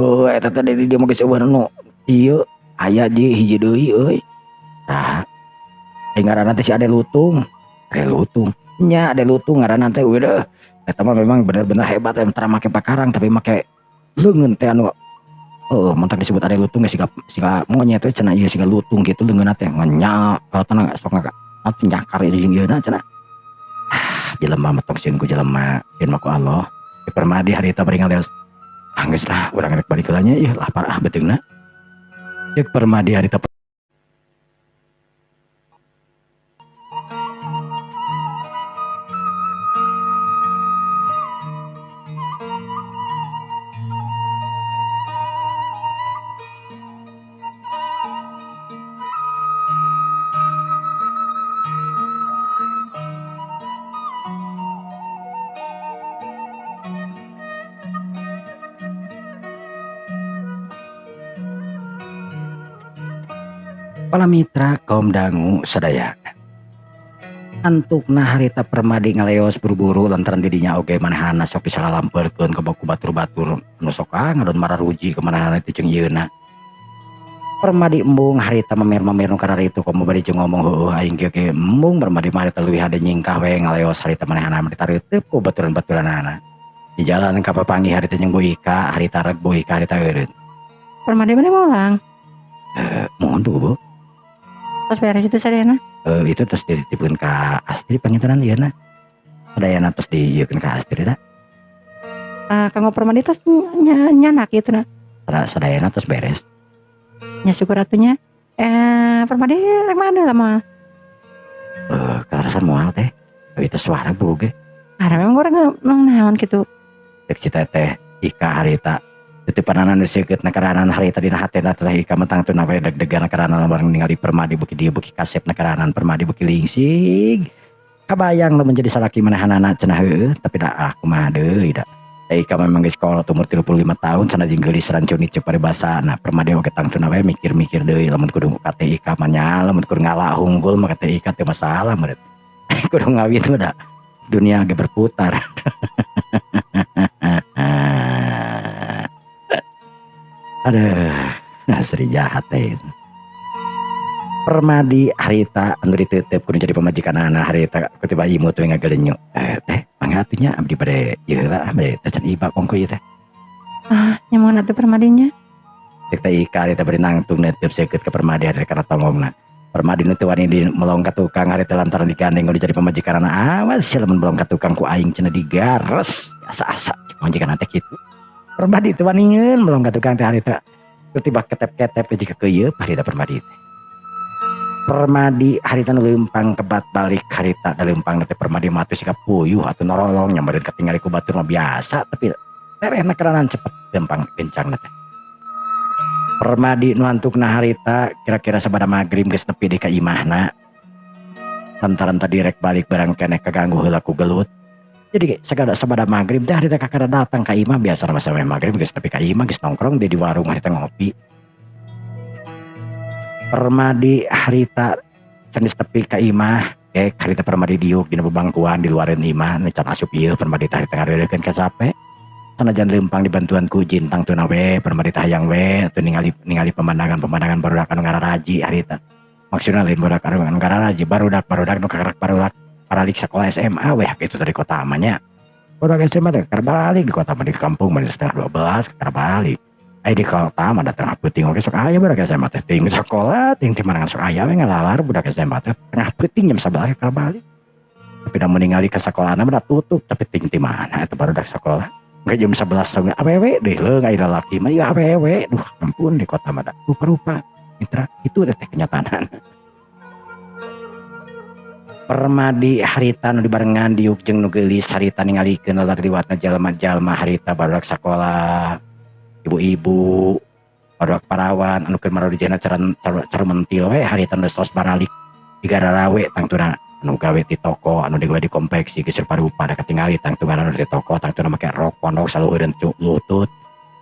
Oh eta teh di dieu mah geus eueuh nu ieu aya di hiji deui euy. Tah. Aing ngaranna teh si Ade Lutung. Ade Lutung. Nya Ade Lutung ngaranna teh eueuh. Eta mah memang bener-bener hebat tara make pakarang tapi make leungeun teh anu mentak disebut Ade Lutung siga monyet we cenah ieu siga lutung kitu leungeunna teh ngenyak tenang sok nyakar jeung ieuna cenah. Jelema mah tong sieun ku jelema, sieun mah ku Allah. Di Permadi harita bari ngaleos. Geus lah urang rek balik heula nya ieu lapar beuteungna. Cek Permadi harita Para mitra kaum dangu sadaya. Antukna harita permadi ngaleos buru-buru lantaran didinya oge manehana sok disalalampeurkeun ka baku batur-batur anu sok ngadon mararuji ka manehana teh jeung ieuna. Permadi embung harita mamer-mamer nu kararitu komo bari jeung ngomong heueuh aing ge embung permadi mah harita leuwih hade nyingkah we ngaleos harita manehana ditareuteub ku baturan-baturanana. Di jalan ka papanggih harita jeung Bu Ika, harita reg Bu Ika harita eureun. Permadi mana mau ulang? Mohon Bu. Pas beres itu sadayana. Itu terus dititipkeun ka Astri pangintenan lieuna. Sadayana terus dieukeun ka Astri da. Kanggo permadi tos nyanak itu na. Sadayana terus beres. Nya syukur atunya. Permadi rek mana lah moal? Karasan moal teh. Itu suara Bu ge. Memang urang naon kitu. Cek si teteh Ika harita titipanana nu seukeutna karanan harita dina hatena teh Ika mentang teu nawe deg-degan karanan bareng ningali permadi beuki dieu beuki kasepna karanan permadi beuki lingsig. Kabayang lamun jadi salaki manehanana cenah heueuh tapi da kumaha deui da. Ika memang geus sekolah umur 35 tahun sanajan geulis rancuni ceuk paribasana permadi oge tangtuna we mikir-mikir deui lamun kudu ka teh Ika mah nya lamun kudu ngalah unggul mah teh Ika teu masalah meureun. Kudu ngawin mah da dunia ge berputar. Aduh, Sri jahat teh. Permadi harita anu diteuteub kudu jadi pamajikanana harita kutiba imut we ngagelenyu. Teh mangga atunya abdi bade ieu lah bade tacan iba kongko ieu teh. Nyamuan atuh permadinya. Cek teh Ika harita bari nangtung neuteub seukeut ka permadi harita kana tongongna. Permadi nu teu wani di melong ka tukang harita lantaran digandeng kudu jadi pamajikanana. Awas sia lamun melong ka tukang ku aing cenah digares. Asa-asa pamajikanana teh kitu. Permadi teu waningeun melong ka tukang teh harita. Tiba ketep-ketep jika keuyeub harita permadi teh. Permadi harita nu leumpang kebat balik harita da leumpang teh permadi mah teh sika puyuh atuh norolong nya meureun katingali ku batur mah biasa tapi terehna keranan cepet leumpang kencangna teh. Permadi nu antukna harita kira-kira sabada magrib geus nepi deui ka imahna. Lantaran tadi rek balik barang keneh kaganggu heula ku gelut. Jadi sabada magrib teh harita kakada datang ka imah biasa masa magrib geus nepi ka imah geus nongkrong di warung harita ngopi. Permadi harita sanes tepi ka imah harita permadi diuk dina bebangkuan di luareun imah nu can asup ieu permadi teh harita ngareureukeun ka sape. Sanajan leumpang dibantuan ku jin tangtuna we permadi teh hayang we atuh ningali pemandangan barudak anu ngararaji harita. Maksudna lain barudak anu ngararaji barudak nu karak barudak paralik sekolah SMA weh kitu tadi kota amanya. Barudak SMA teh keur balik di kota mah di kampung mah setengah 12 keur balik. Di kota mah datang peuting oge sok aya barudak SMA teh ting sekolah ting timanangan sok aya we ngalalar budak SMA teh tengah peuting jam 11 keur balik. Tapi da mun ningali ka sakolahna mah tutup tapi ting ti mana eta barudak sekolah. Enggak jam 11 sok awewe deui leung aya lalaki mah ya awewe. Duh ampun di kota mah rupa-rupa mitra itu teh kenyataan. Permadi harita nu dibarengan diuk jeung nu geulis harita ningalikeun laliwatna jalma-jalma harita barudak sakola ibu-ibu barudak parawan anu keur marojena carumentil we harita nu tos baralik digararawe tangtuna anu gawe di toko anu digawe di konveksi geus parupa da katingali tangtuna anu di toko tangtuna make rok pondok salueureun lutut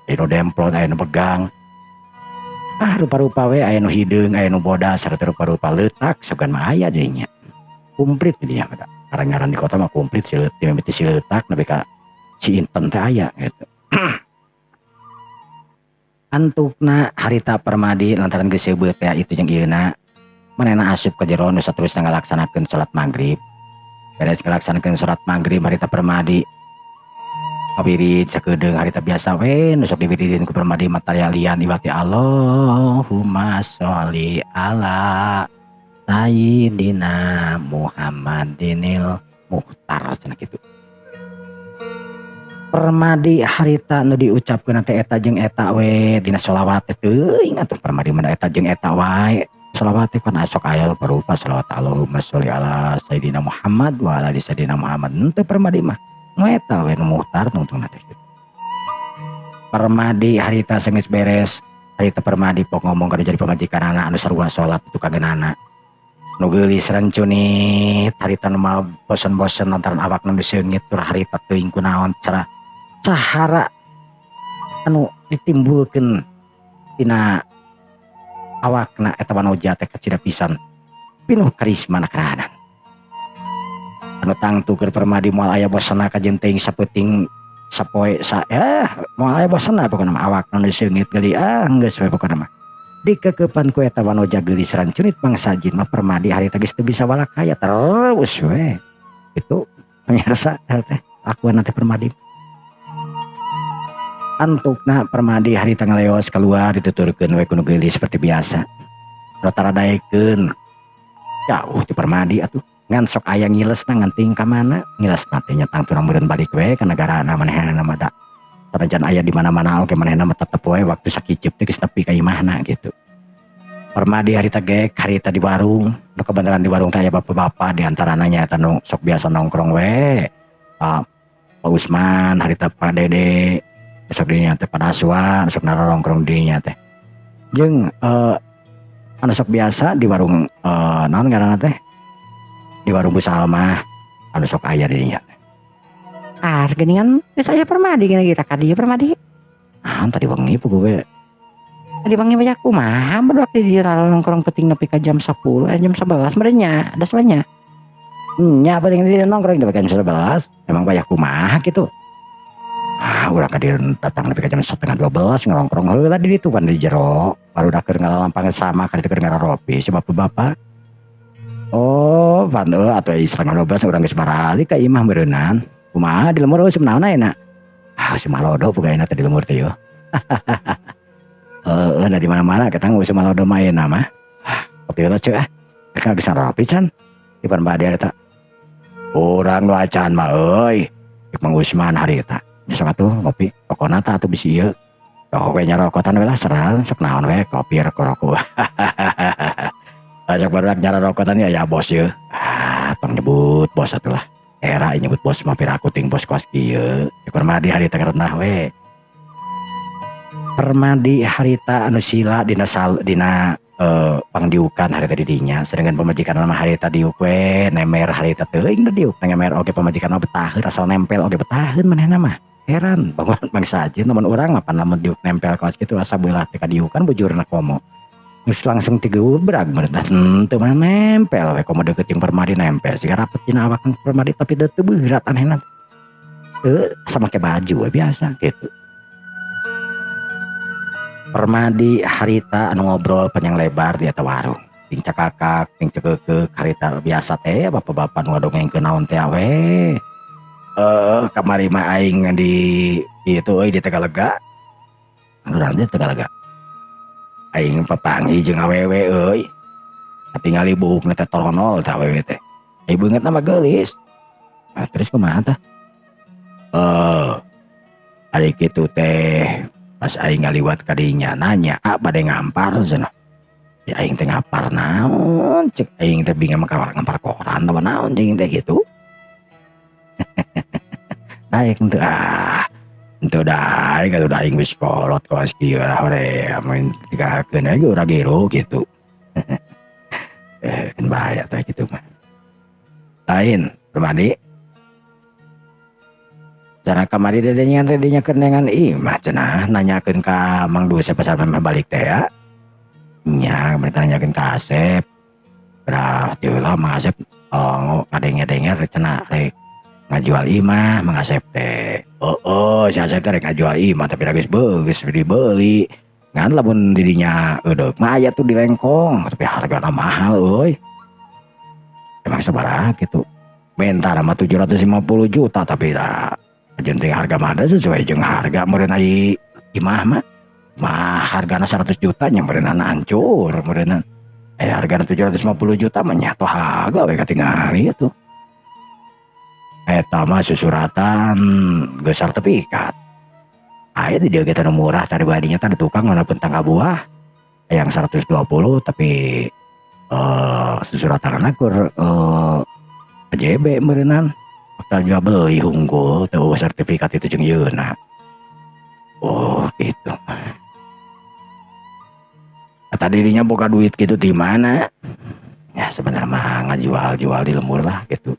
anu demplon aya nu pegang rupa-rupa we aya nu hideung aya nu bodas sarta rupa-rupa leutak sogan mah aya deui nya. Komplit dia ada ngaran di kota mah komplit si letak nepi ka si inten teh aya gitu. Antukna harita permadi lantaran geus seubeut teh itu jeung ieuna manehna asup ka jero nu saterusna ngalaksanakeun salat magrib. Beres ngalaksanakeun salat magrib harita permadi ngawirid sakedeung harita biasa we nu sok diwiridin ku permadi materialian iwati Allahumma sholli ala Sayyidina Muhammadinil Muhtar cenah kitu. Permadi harita nu diucapkeun teh eta jeung eta we dina sholawat teh teuing atuh permadi mah eta jeung eta wae. Sholawat teh kan asok aya berupa sholawat Allahumma sholli ala Sayyidina Muhammad wa ala Sayyidina Muhammad. Teu permadi mah nu eta we nu muhtar tungtungna teh kitu. Permadi harita geus beres harita permadi pok ngomong kada jadi pamajikanana anu sarua salat itu kageunana. Nu geulis rancuni harita nu mah bosen-bosen lantaran awakna geus seungit tur harita teuing kunaon cahara anu ditimbulkeun tina awakna eta Wanoja teh kecida pisan pinuh karisma nakaranan anu tangtu keur Permadi moal aya bosna ka jeung teuing saputing sapoe moal aya bosna pokona mah awakna nu seungit geuli geus we pokona mah dikekepan ku eta Wanoja geulis rancunit mangsajin mah Permadi harita geus teu bisa walakaya terus we itu pemirsa teh lakuan teh Permadi antukna Permadi harita ngaleos keluar dituturkeun we ku nu geulis seperti biasa rotara daekeun jauh ti Permadi atuh ngan sok aya ngilesna ngan ting ka mana ngilesna teh nya tangtu meureun balik we ka negarana manehna mah da sanajan aya di mana-mana oge manehna mah tetep we waktu sakicip teh geus nepi ka imahna gitu Permadi harita ge harita di warung nu kebenaran di warung teh aya bapak-bapak di antarana nya eta nu sok biasa nongkrong we Pak Usman harita Pak Dede sok dirinya teh pada Aswa sok nongkrong dirinya teh jeung anu sok biasa di warung naon ngaranna teh di warung Bu Salma anu sok aya dirinya Geningan geus aya Permadi gini kita ka dieu Permadi tadi wengi puguh we tadi panggil banyak kumaha baru di nongkrong penting nepi ka jam 10 jam 11 merenya ada soalnya nya penting di nongkrong nepi ka jam 11 emang banyak kumaha gitu urang ka dieu datang nepi ka jam 11:30 nongkrong heula di ditu kan di jero baru dah keur ngalampang sama ka ditu keur ngaropi si bapak-bapak pan atuh iseng 12 urang geus baralik ka imah beureunan kumaha di lemur geus naon ayeuna si malodo pugayna teh di lemur teh yo ada di mana-mana kita nggak usah malodo main nama kopi lah cuy kita bisa rapi can di Permadi ada tak orang lu acan mah euy Mang Usman hari eta sok atuh kopi pokona tah atuh bisi ieu we nyarokotan we lah seran sok naon we kopi rokok sok barudak nyarokotan ya bos ieu tong nyebut bos atuh lah era nyebut bos mah piraku ting bos kos kieu di Permadi hari teh karenah we Permadi harita anu sila dina pangdiukan harita didinya sedangkan pemajikan mah harita diuk we nemer harita teuing diuk nemer oge pamajikan mah betaheun asal nempel oge betaheun manehna mah heran bangun bangsa aja namun urang mah pan lamun diuk nempel kaos kitu asa beulah teh kadiukan bujurna komo geus langsung tigeubrak beuneuh teu mana nempel we komo deukeut jeung Permadi nempel siga rapet dina awak Permadi tapi teu berat anehna teu sama make baju we biasa gitu Permadi harita anu ngobrol panjang lebar di eta warung ting cakakak ting cekeukek harita biasa teh bapak-bapak nu ngadongengkeun naon teh we kamari mah aing di itu euy di Tegalega urang di Tegalega aing papangi jeung awewe euy katingali buukna teh toronol teh awewe teh ai beungeutna mah geulis terus kumaha tah ari kitu teh pas aing ngaliwat ka dinya nanya bade ngampar cenah ya aing teh ngampar naon cek aing teh bingung ngampar koran apa naon jeung teh gitu daek henteu henteu daek atuh aing geus kolot kos kieu hore amun digakeun age urang gero gitu kan bahaya teh gitu mah lain Permadi cara kamari dedenya kendengan imah cenah nanyakeun ka Mang Du pasal mah balik teh ya nya mereka nanyakeun ka Asep berarti lah Mang Asep ngadenge-denge cenah rek ngajual imah Mang Asep teh si Asep teh rek ngajual imah tapi geus dibeli ngan lamun dirinya eudeuh mah aya tuh di Lengkong tapi hargana mahal euy emang sabaraha kitu bentar mah 750 juta tapi jenting harga mah sesuai jeung harga meureun ai imah mah hargana 100 juta nya meureunna hancur meureunna hargana 750 juta mah nya toh harga we katingali atuh eta mah susuratan geus sertifikat aya di dieu ge teh murah tadi badinya teh tukang ngadepkeun tangga buah yang 120 tapi susuratanna keur AJB meureunan bakal jual beli unggul tuh sertifikat itu jeung yeuna gitu kata dirinya boga duit gitu di mana ya sebenarnya mah ngajual di lemur lah gitu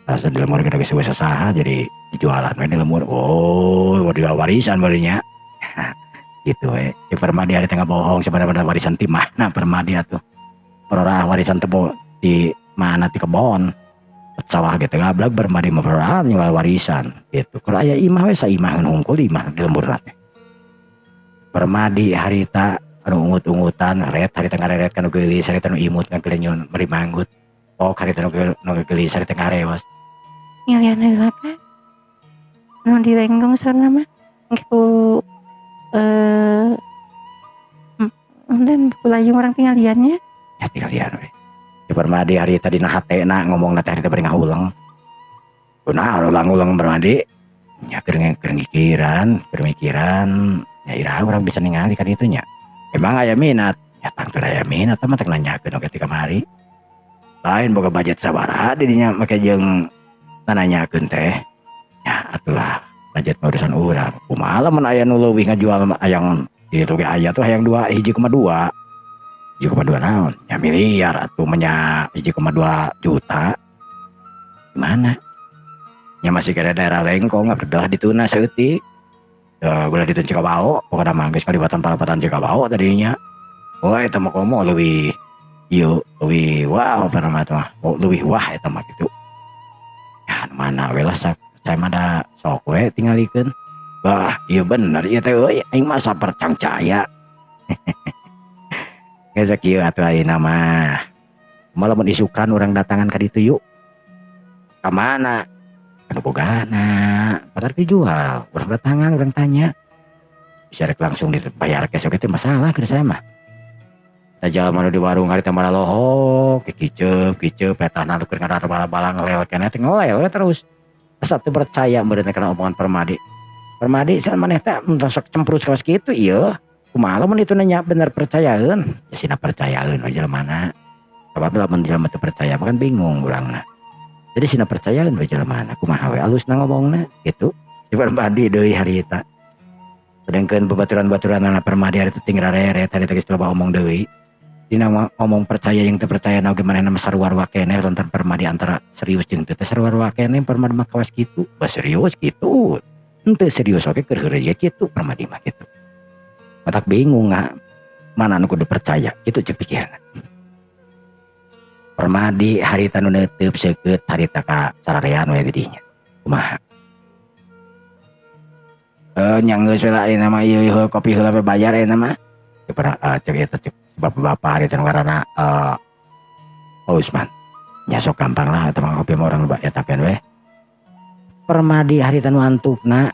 asa di lemur kita geus saha jadi dijualan we di lemur mau dijual warisan barinya gitu si Permadi hari tengah bohong sebenarnya warisan ti mana Permadi atuh perorah warisan tebo di mana di kebon sawah gitu gablak Permadi mah perorah nyewa warisan gitu kalau aya imah we saimah hungkul imah di lembur nate Permadi harita anu ungut-ungutan ret harita ngareret kanu geulis harita nu imut kan kelenyon meri manggut harita nu geulis harita ngareos ngalian heula ka nu direnggong sarana mah engko dan kulayung orang tinggal liannya ya tinggal lian we si Permadi harita dina hatena ngomong teh harita bari ngaulang kunaon ulang-ulang Permadi nya keur pemikiran ya ira orang bisa ningali kan itunya emang aya minat ya tangtur aya minat mah teh nanyakeun oge ti kamari lain boga budget sabaraha di dinya make jeung nanyakeun teh ya atulah budget mah urusan urang kumaha lamun aya nu leuwih ngajual ayang itu ge aya tuh hayang 1,2 naon ya miliar atuh menya 1,2 juta gimana nya masih kira daerah lengkong bedah dituna saeutik gula ditun Cikabao pokoknya mah geus kalibatan palapatan Cikabao tadinya eta mah komo leuwih ieu leuwih wow pernah mah leuwih wah eta mah kitu ya mana we lah saya mah da sok we tingalikeun wah iya bener ieu teh euy aing mah sapercaya geus kieu atuh ayeuna mah lamun isukan urang datangan ka ditu yuk ka mana anu bogana padahal dijual urang datangan urang tanya bisa rek langsung dibayar kesok itu masalah keur saya mah tajal manu di warung hari teh mah lohok kiceup eta na keur ngarar bala-bala ngelewat kana teh ngolel terus asa teu percaya meureun kana omongan Permadi san maneh teh sok cemprut kawas kitu ieu kumaha lamun itu nanya bener percayaeun ya sina percayaeun we jelemana sabab lamun jelema teu percaya kan bingung urangna jadi sina percayaeun we jelemana kumaha we alusna ngomongna gitu si Permadi deui harita sedengkeun babaturan-baturanna Permadi hari teh ting rareret hari teh geus loba omong deui dina ngomong percaya yang teu percaya na oge manehna sarua-rua keneh lontar Permadi antara serius jeung teu sarua-rua keneh Permadi mah kawas kitu serius kitu henteu serius oge keur heureuy kitu Permadi mah kitu matak bingung mana anu kudu percaya kitu ceuk pikirna Permadi harita nu neuteub seukeut harita ka sararean we di dinya kumaha nyanggeus we ayeuna mah ieu kopi heula we bayar ayeuna mah ceuk eta ceuk bapak-bapak harita nu ngaranna Usman nya sok gampang lah eta mah kopi mah urang loba etakeun we Permadi harita nu antukna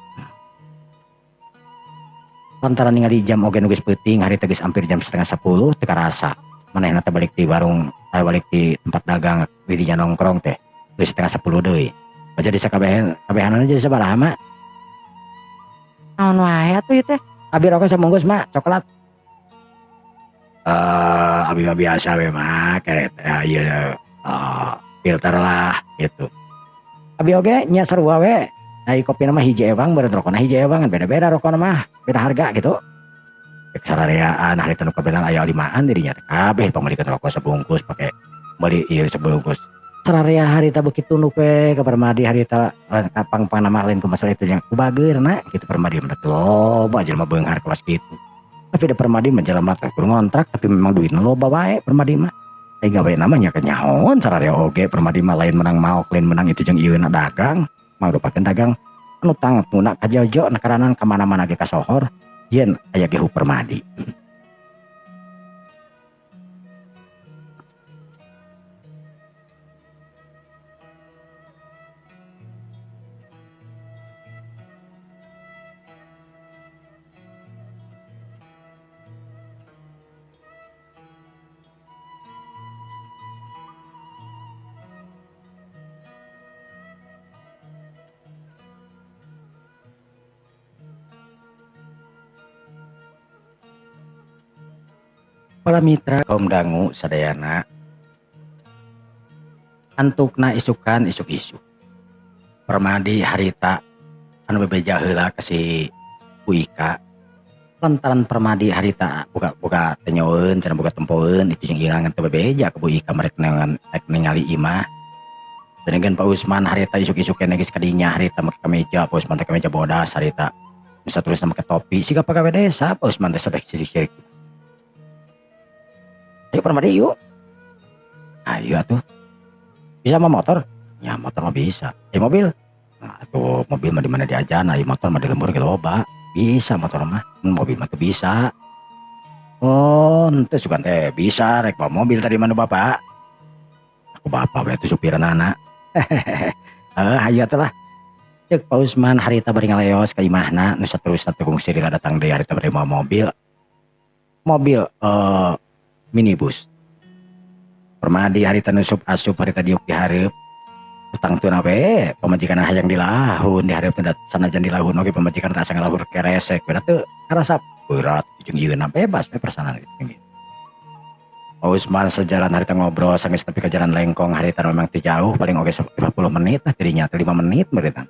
lantaran ningali jam oge nu geus peuting harita geus hampir jam 9:30 teu karasa manehna teh balik di warung balik di tempat dagang di dinya nongkrong teh geus 9:30 deui jadi sakabehanana jadi sabaraha mah naon wae atuh ieu teh abi rokok samungkus mah coklat abi mah biasa we mah karet ieu filter lah gitu abi oge nya sarua we ai kopi mah hiji ewang beureun rokona hiji ewangan beda-beda rokona mah beda harga gitu sarareaan harita nu kabelan aya 5an dirinya teh kabeh pamalikeun rokok sabungkus pake meuli ieu sabungkus sararea harita beuki tunduk we ka Permadi harita kapang nama lain ku masalah itu yang kubageurna kitu Permadi mah loba jelema beunghar kawas kitu tapi da Permadi mah jelema teh kudu ngontrak tapi memang duitna loba wae Permadi mah ai gawe namanya kenyaon sararea oge Permadi mah lain menang maok lain menang itu jeung ieuna dagang mah rupakeun dagang anu tangtuna ka jojo nakaranan ka mana-mana ge ka sohor yen aya ge Permadi para mitra kaum dangu sadayana antukna isukan isuk-isuk Permadi harita anu bebeja heula ka si Uika lantaran Permadi harita buka tenyoeun cenah buka tempoeun itu jeung irangan teu bebeja ka Uika merek ningali imah dengan Pak Usman harita isuk-isuk keneh geus kadinya harita make kemeja Pak Usman teh kemeja bodas harita bisa terus nama ke topi siga pegawai desa Pak Usman teh sadek sirik-sirik. Ayo permadi yuk. Ayo atuh. Bisa mah motor? Ya motor mah bisa. Mobil? Nah, tuh mobil mah di mana diajana, motor mah di lembur ke loba. Bisa motor mah. Mobil mah tuh bisa. Oh, ente suka teh bisa rek bawa mobil tadi mana Bapak? Aku bapak itu supir anak. Ayo atuh lah. Cek Pak Usman harita bari ngaleos ka imahna nu saterusna teh kungsi datang deui harita bari mau mobil. Mobil minibus. Permadi harita nu asup harita diuk di hareup. Utang teu we pamajikan hayang dilahun di hareup teh sanajan dilahun oge pamajikan rasa ngalahur keresek bener teu karasa berat jeung yeuna bebas we persanan gitu. Pak Usman sejalan harita ngobrol sanggeus nepi ka jalan lengkong harita memang teu jauh paling oge 50 menit lah dirinya 5 menit meureun.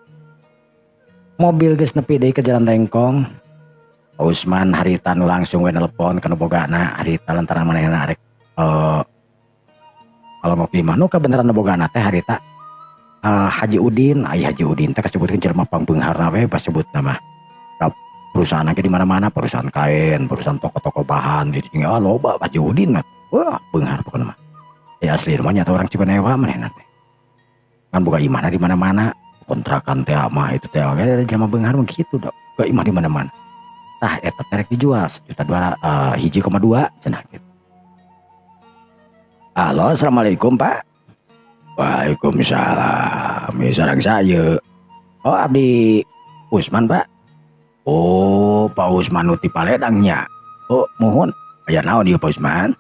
Mobil geus nepi deui ke jalan lengkong. Pak Usman harita nu langsung we nelpon kana bogana harita lantaran manehna arek kalau ngopi mah nu kabeneran bogana teh harita Haji Udin, Haji Udin teh kasebutkeun jelema pangbeungharna we pas sebut nama. Perusahaan ge di mana-mana, perusahaan kain, perusahaan toko-toko bahan, itu tinggal loba Haji Udin mah. Wah, beunghar pokona mah. Ya asli rumah nyata orang Cigonewa manehna teh. Kan boga imahna di mana-mana. Kontrakan teh mah itu teh ada jama beunghar mah kitu dok. Boga imah di mana-mana. Tah eta teh rek dijual 1,2 cenah kitu. Halo, assalamualaikum Pak. Waalaikumsalam. Sareng saya. Oh abdi Usman Pak. Oh Pak Usman nu ti Paledangnya. Oh mohon. Aya naon ieu Pak Usman?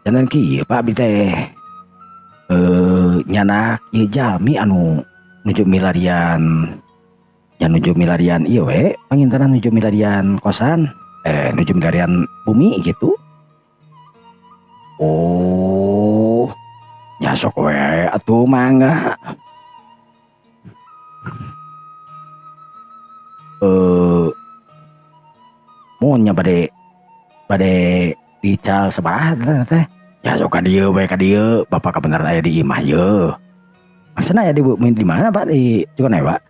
Jangan kieu Pak abdi teh. Nyanak ieu jalmi anu nuju milarian. Ya nuju milarian ieu we, pangintenan nuju milarian kosan. Nuju milarian bumi gitu. Oh. Nya sok we atuh mangga. Munnya bade dical sabaraha teh. Ya sok ka dieu we ka dieu, bapak kabeneran aya di imah yeuh. Maksudna aya di mana Pak di Cigonewa?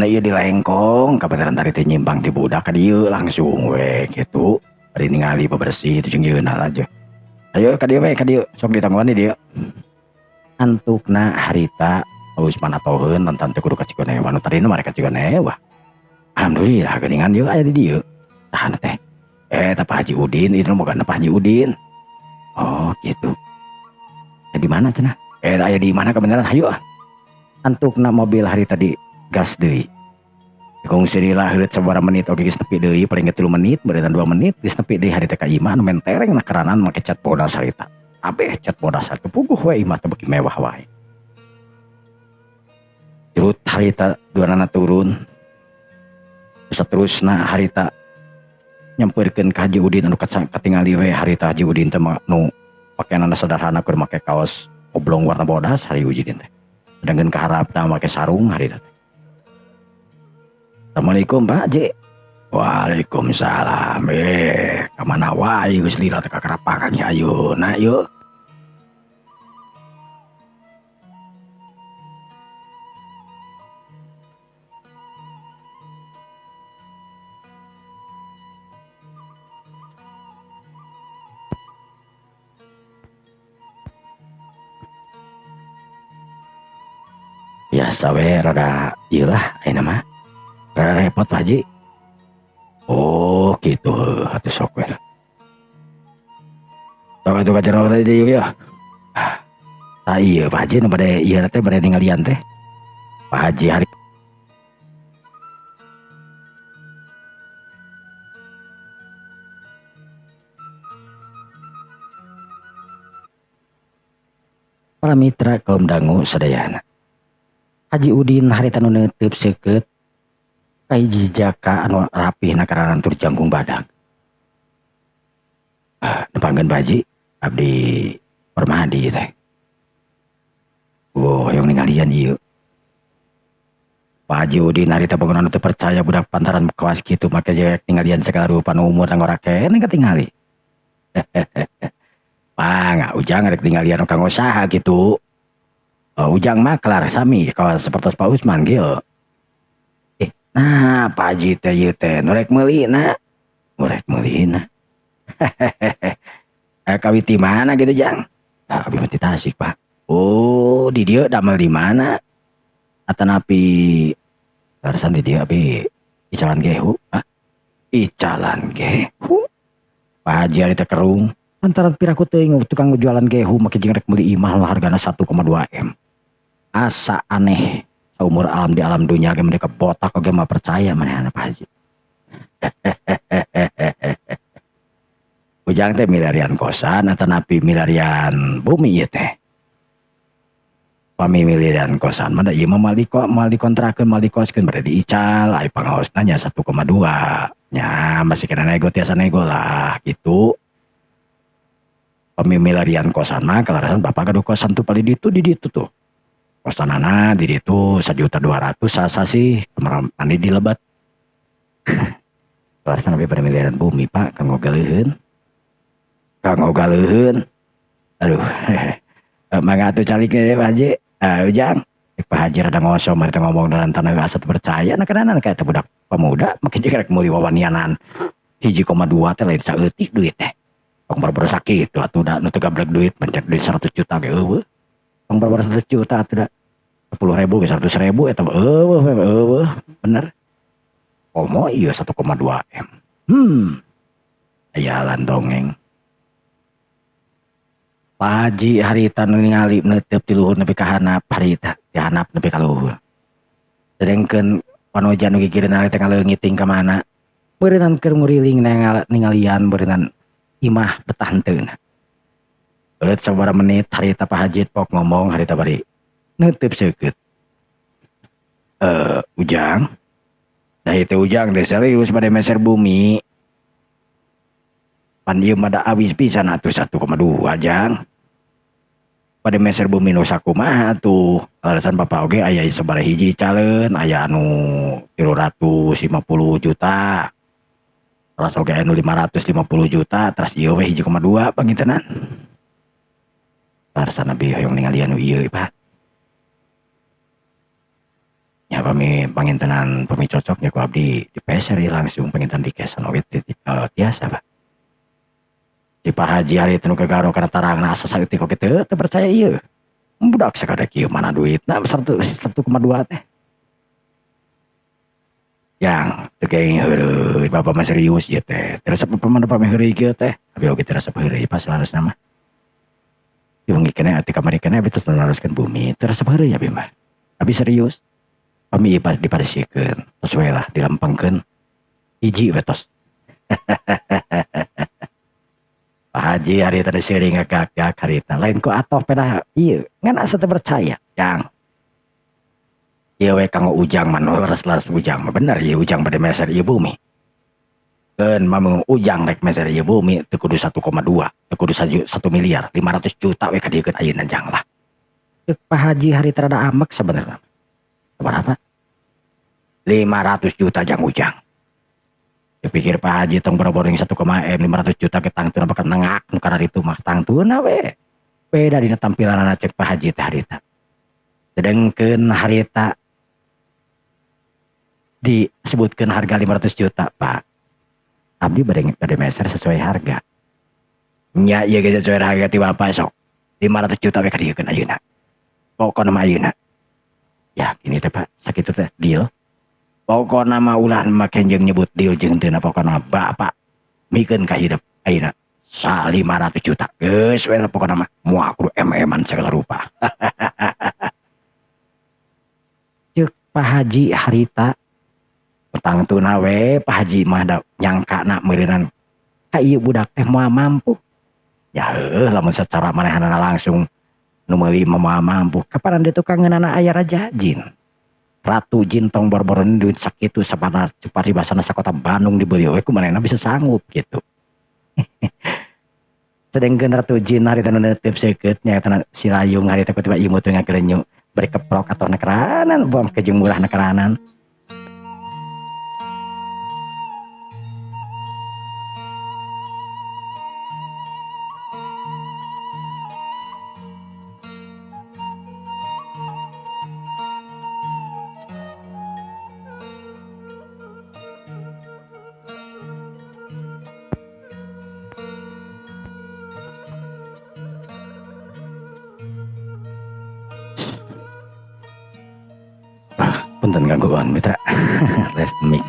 Ieu di Lengkong, kabeneran tadi teh nyimpang di budak ka dieu langsung we kitu. Bari ningali bebersih itu jeung yeuna aja. Ayo ka dieu we ka dieu, sok ditangguhan di dieu. Antukna harita Pak Usman atoheun lantaran teu kudu ka Cigonewa, nu tadina mah ka Cigonewa. Alhamdulillah geuningan dieu aya di dieu. Tahan teh. Pak Haji Udin, itu bukan Pak Haji Udin. Oh gitu. Di mana cenah? Aya di mana kebenaran hayu ah. Antukna mobil hari tadi gas deui. Kungsi dilaheureut sabaraha menit oge geus nepi deui paling 3 menit, beureutan 2 menit geus nepi deui hari teh ka imah anu mentereng na keranan make cat bodas harita. Abeh cat bodas harita puguh we imah teh beuki mewah wae. Jurut harita duanana turun. Saterusna harita nyampeurkeun ka Haji Udin anu katingali we harita Haji Udin teh nu pakaianna sederhana keur make kaos oblong warna bodas Haji Udin teh. Sedangkeun ka harapna make sarung harita teh. Assalamualaikum Pak Haji. Waalaikumsalam. Kamana wae geus lila teh ka karapakan nya ayeuna yeuh. Biasa we rada ieu lah ayeuna mah. Rada repot Pak Haji. Oh gitu atuh sok we. Sok atuh kajero teh ieu ya. Tah ieu Pak Haji nu bade ieu teh bade ningalian teh. Pak Haji hari para mitra kaum dangu sadayana. Haji Udin harita nu neuteub seukeut ka hiji jaka anu rapih na karanan tur jangkung badak. Nepangkeun Pak Haji abdi Permadi teh. Hoyong ningalian ieu. Pak Haji Udin harita bangunan teu percaya budak pantaran kawas kitu make jek ningalian segala rupa nu umur ngora keneh katingali. Pang, ujang rek ningalian kang usaha gitu. Ujang mah kelar sami kalau seperti Pak Usman gitu. Nah Pak Haji teh ieu teh norek meulina kawit di mana gitu Jang? Abi mah ti Tasik Pak. Oh di dieu damel di mana atanapi barusan di dieu abi icalan gehu icalan gehu Pak Haji ari teh kerung antara piraku teuing tukang jualan gehu make jeung rek meuli imah nu hargana 1,2 M. Asa aneh umur alam di alam dunia ge mereka botak oge mah percaya manehna Pak Haji. Ujang teh milarian kosan atau napi milarian bumi ieu teh. Pami milarian kosan mah da ieu mah mal dikontrakeun mal dikoskeun bade diical ai pangaosna nya 1,2 nya masih kena nego tiasa nego lah gitu. Pami milarian kosan mah kalarasan bapak gaduh kosan tuh paling di ditu tuh. Kosanana di ditu 1.200.000 sasa sih kamar mandi di lebat. Kalarasan abi pada milarian bumi Pak kanggo galeuheun. Aduh mangga atuh calik Pak Haji Ujang Pak Haji rada ngosom mereka ngomong dengan tanah asat percaya nah kadang kayak budak pemuda makin juga rek meuli wawanianan 1,2 teh lain saeutik duit teh tong baru sakit tuh atuh da nu teu gablek duit mencet duit 100 juta ge eueuh tong baru 100 juta atuh da 10.000 ge 100.000 eta eueuh bener komo ieu 1,2 M ayalan dongeng Pak Haji harita ningali neuteup ti luhur nepi ka handap harita ti handap nepi ka luhur. Sedengkeun panojan nu gigireun harita ngaleungiting ka mana. Beureunan keur nguriling ningalian beureunan imah betah henteu. Beuleut sabaraha menit harita Pak Haji pok ngomong harita bari neueup seukeut. Ujang. Da ieu Ujang teh serius bade meser bumi. Pan ieu mah da awis pisan atuh 1,2 Jang. Pada meser bumi nu sakumaha tuh alasan bapak oge aya sabaraha hiji caleun aya anu 350 juta terus oge anu 550 juta terus ieu we 1,2 pangintenan parasan abi hoyong ningali anu ieu Pak nya pami pangintenan pami cocoknya ku abdi dipeser langsung pangintenan di kesan oge tiasa Pak si Pak Haji hari itu kegaro karena tarangna asa saeutik oge teu percaya ieu. Budak sakadek ieu mana duitna 1,2 teh. Yang teu kenging heureuy bapak mah serius ieu teh. Terus apa mana pami heureuy kieu teh. Abi oge teu resep heureuy pas larasna mah. Diwengi keneh ati kamari keneh abi terus naruskeun bumi teu resep heureuy abi mah. Abi serius. Pami diparesikeun terus we lah dilempengkeun. Hiji we tos. Pak Haji hari tadi sering ngagak harita lain ku atoh peda iya ngan asa teu percaya Jang ieu we kanggo Ujang mah leres-leres Ujang mah bener ieu Ujang bade meser ieu bumi keun mamang Ujang rek meser ieu bumi teu kudu 1,2 teu kudu 1 miliar 500 juta we ka dieu keun ayeuna Jang lah Pak Haji hari rada amek sebenarnya berapa 500 juta Jang Ujang dipikir Pak Haji tong boroboring 1,5 juta ke tangtuna bakal nengak nu kana ditu mah tangtuna we beda dina tampilanana cek Pak Haji teh harita sedengkeun harita disebutkeun harga 500 juta Pak abdi bade meser sesuai harga nya ieu ge sesuai harga ti bapak sok 500 juta we ka dieu keun ayeuna pokona mah ayeuna ya gini teh Pak sakitu teh deal pokokna mah ulah make jeung nyebut deal jeung teu pokona bapak mikeun ka hidup ayeuna 500 juta geus we pokona mah moal kudu em-eman segala rupa ceuk Pak Haji harita tangtuna we Pak Haji mah da nyangkana meureunan ka ieu budak teh moal mampu ya heuh lamun secara manehanana langsung nu meuli moal mampu kapanan dieu tukang ngeunana aya raja jin Ratu Jin tong borboron duit sakitu sabana paribasana sakota Bandung dibeli we kumanehna bisa sanggup gitu. Sedengkeun Ratu Jin harita nu neuteub seukeut nya eta Silayung harita tiba ieu mutu ngagelenyu bari keprok atau nekeranan bom kejeng murah nekeranan. punten gangguan mitra. Les mic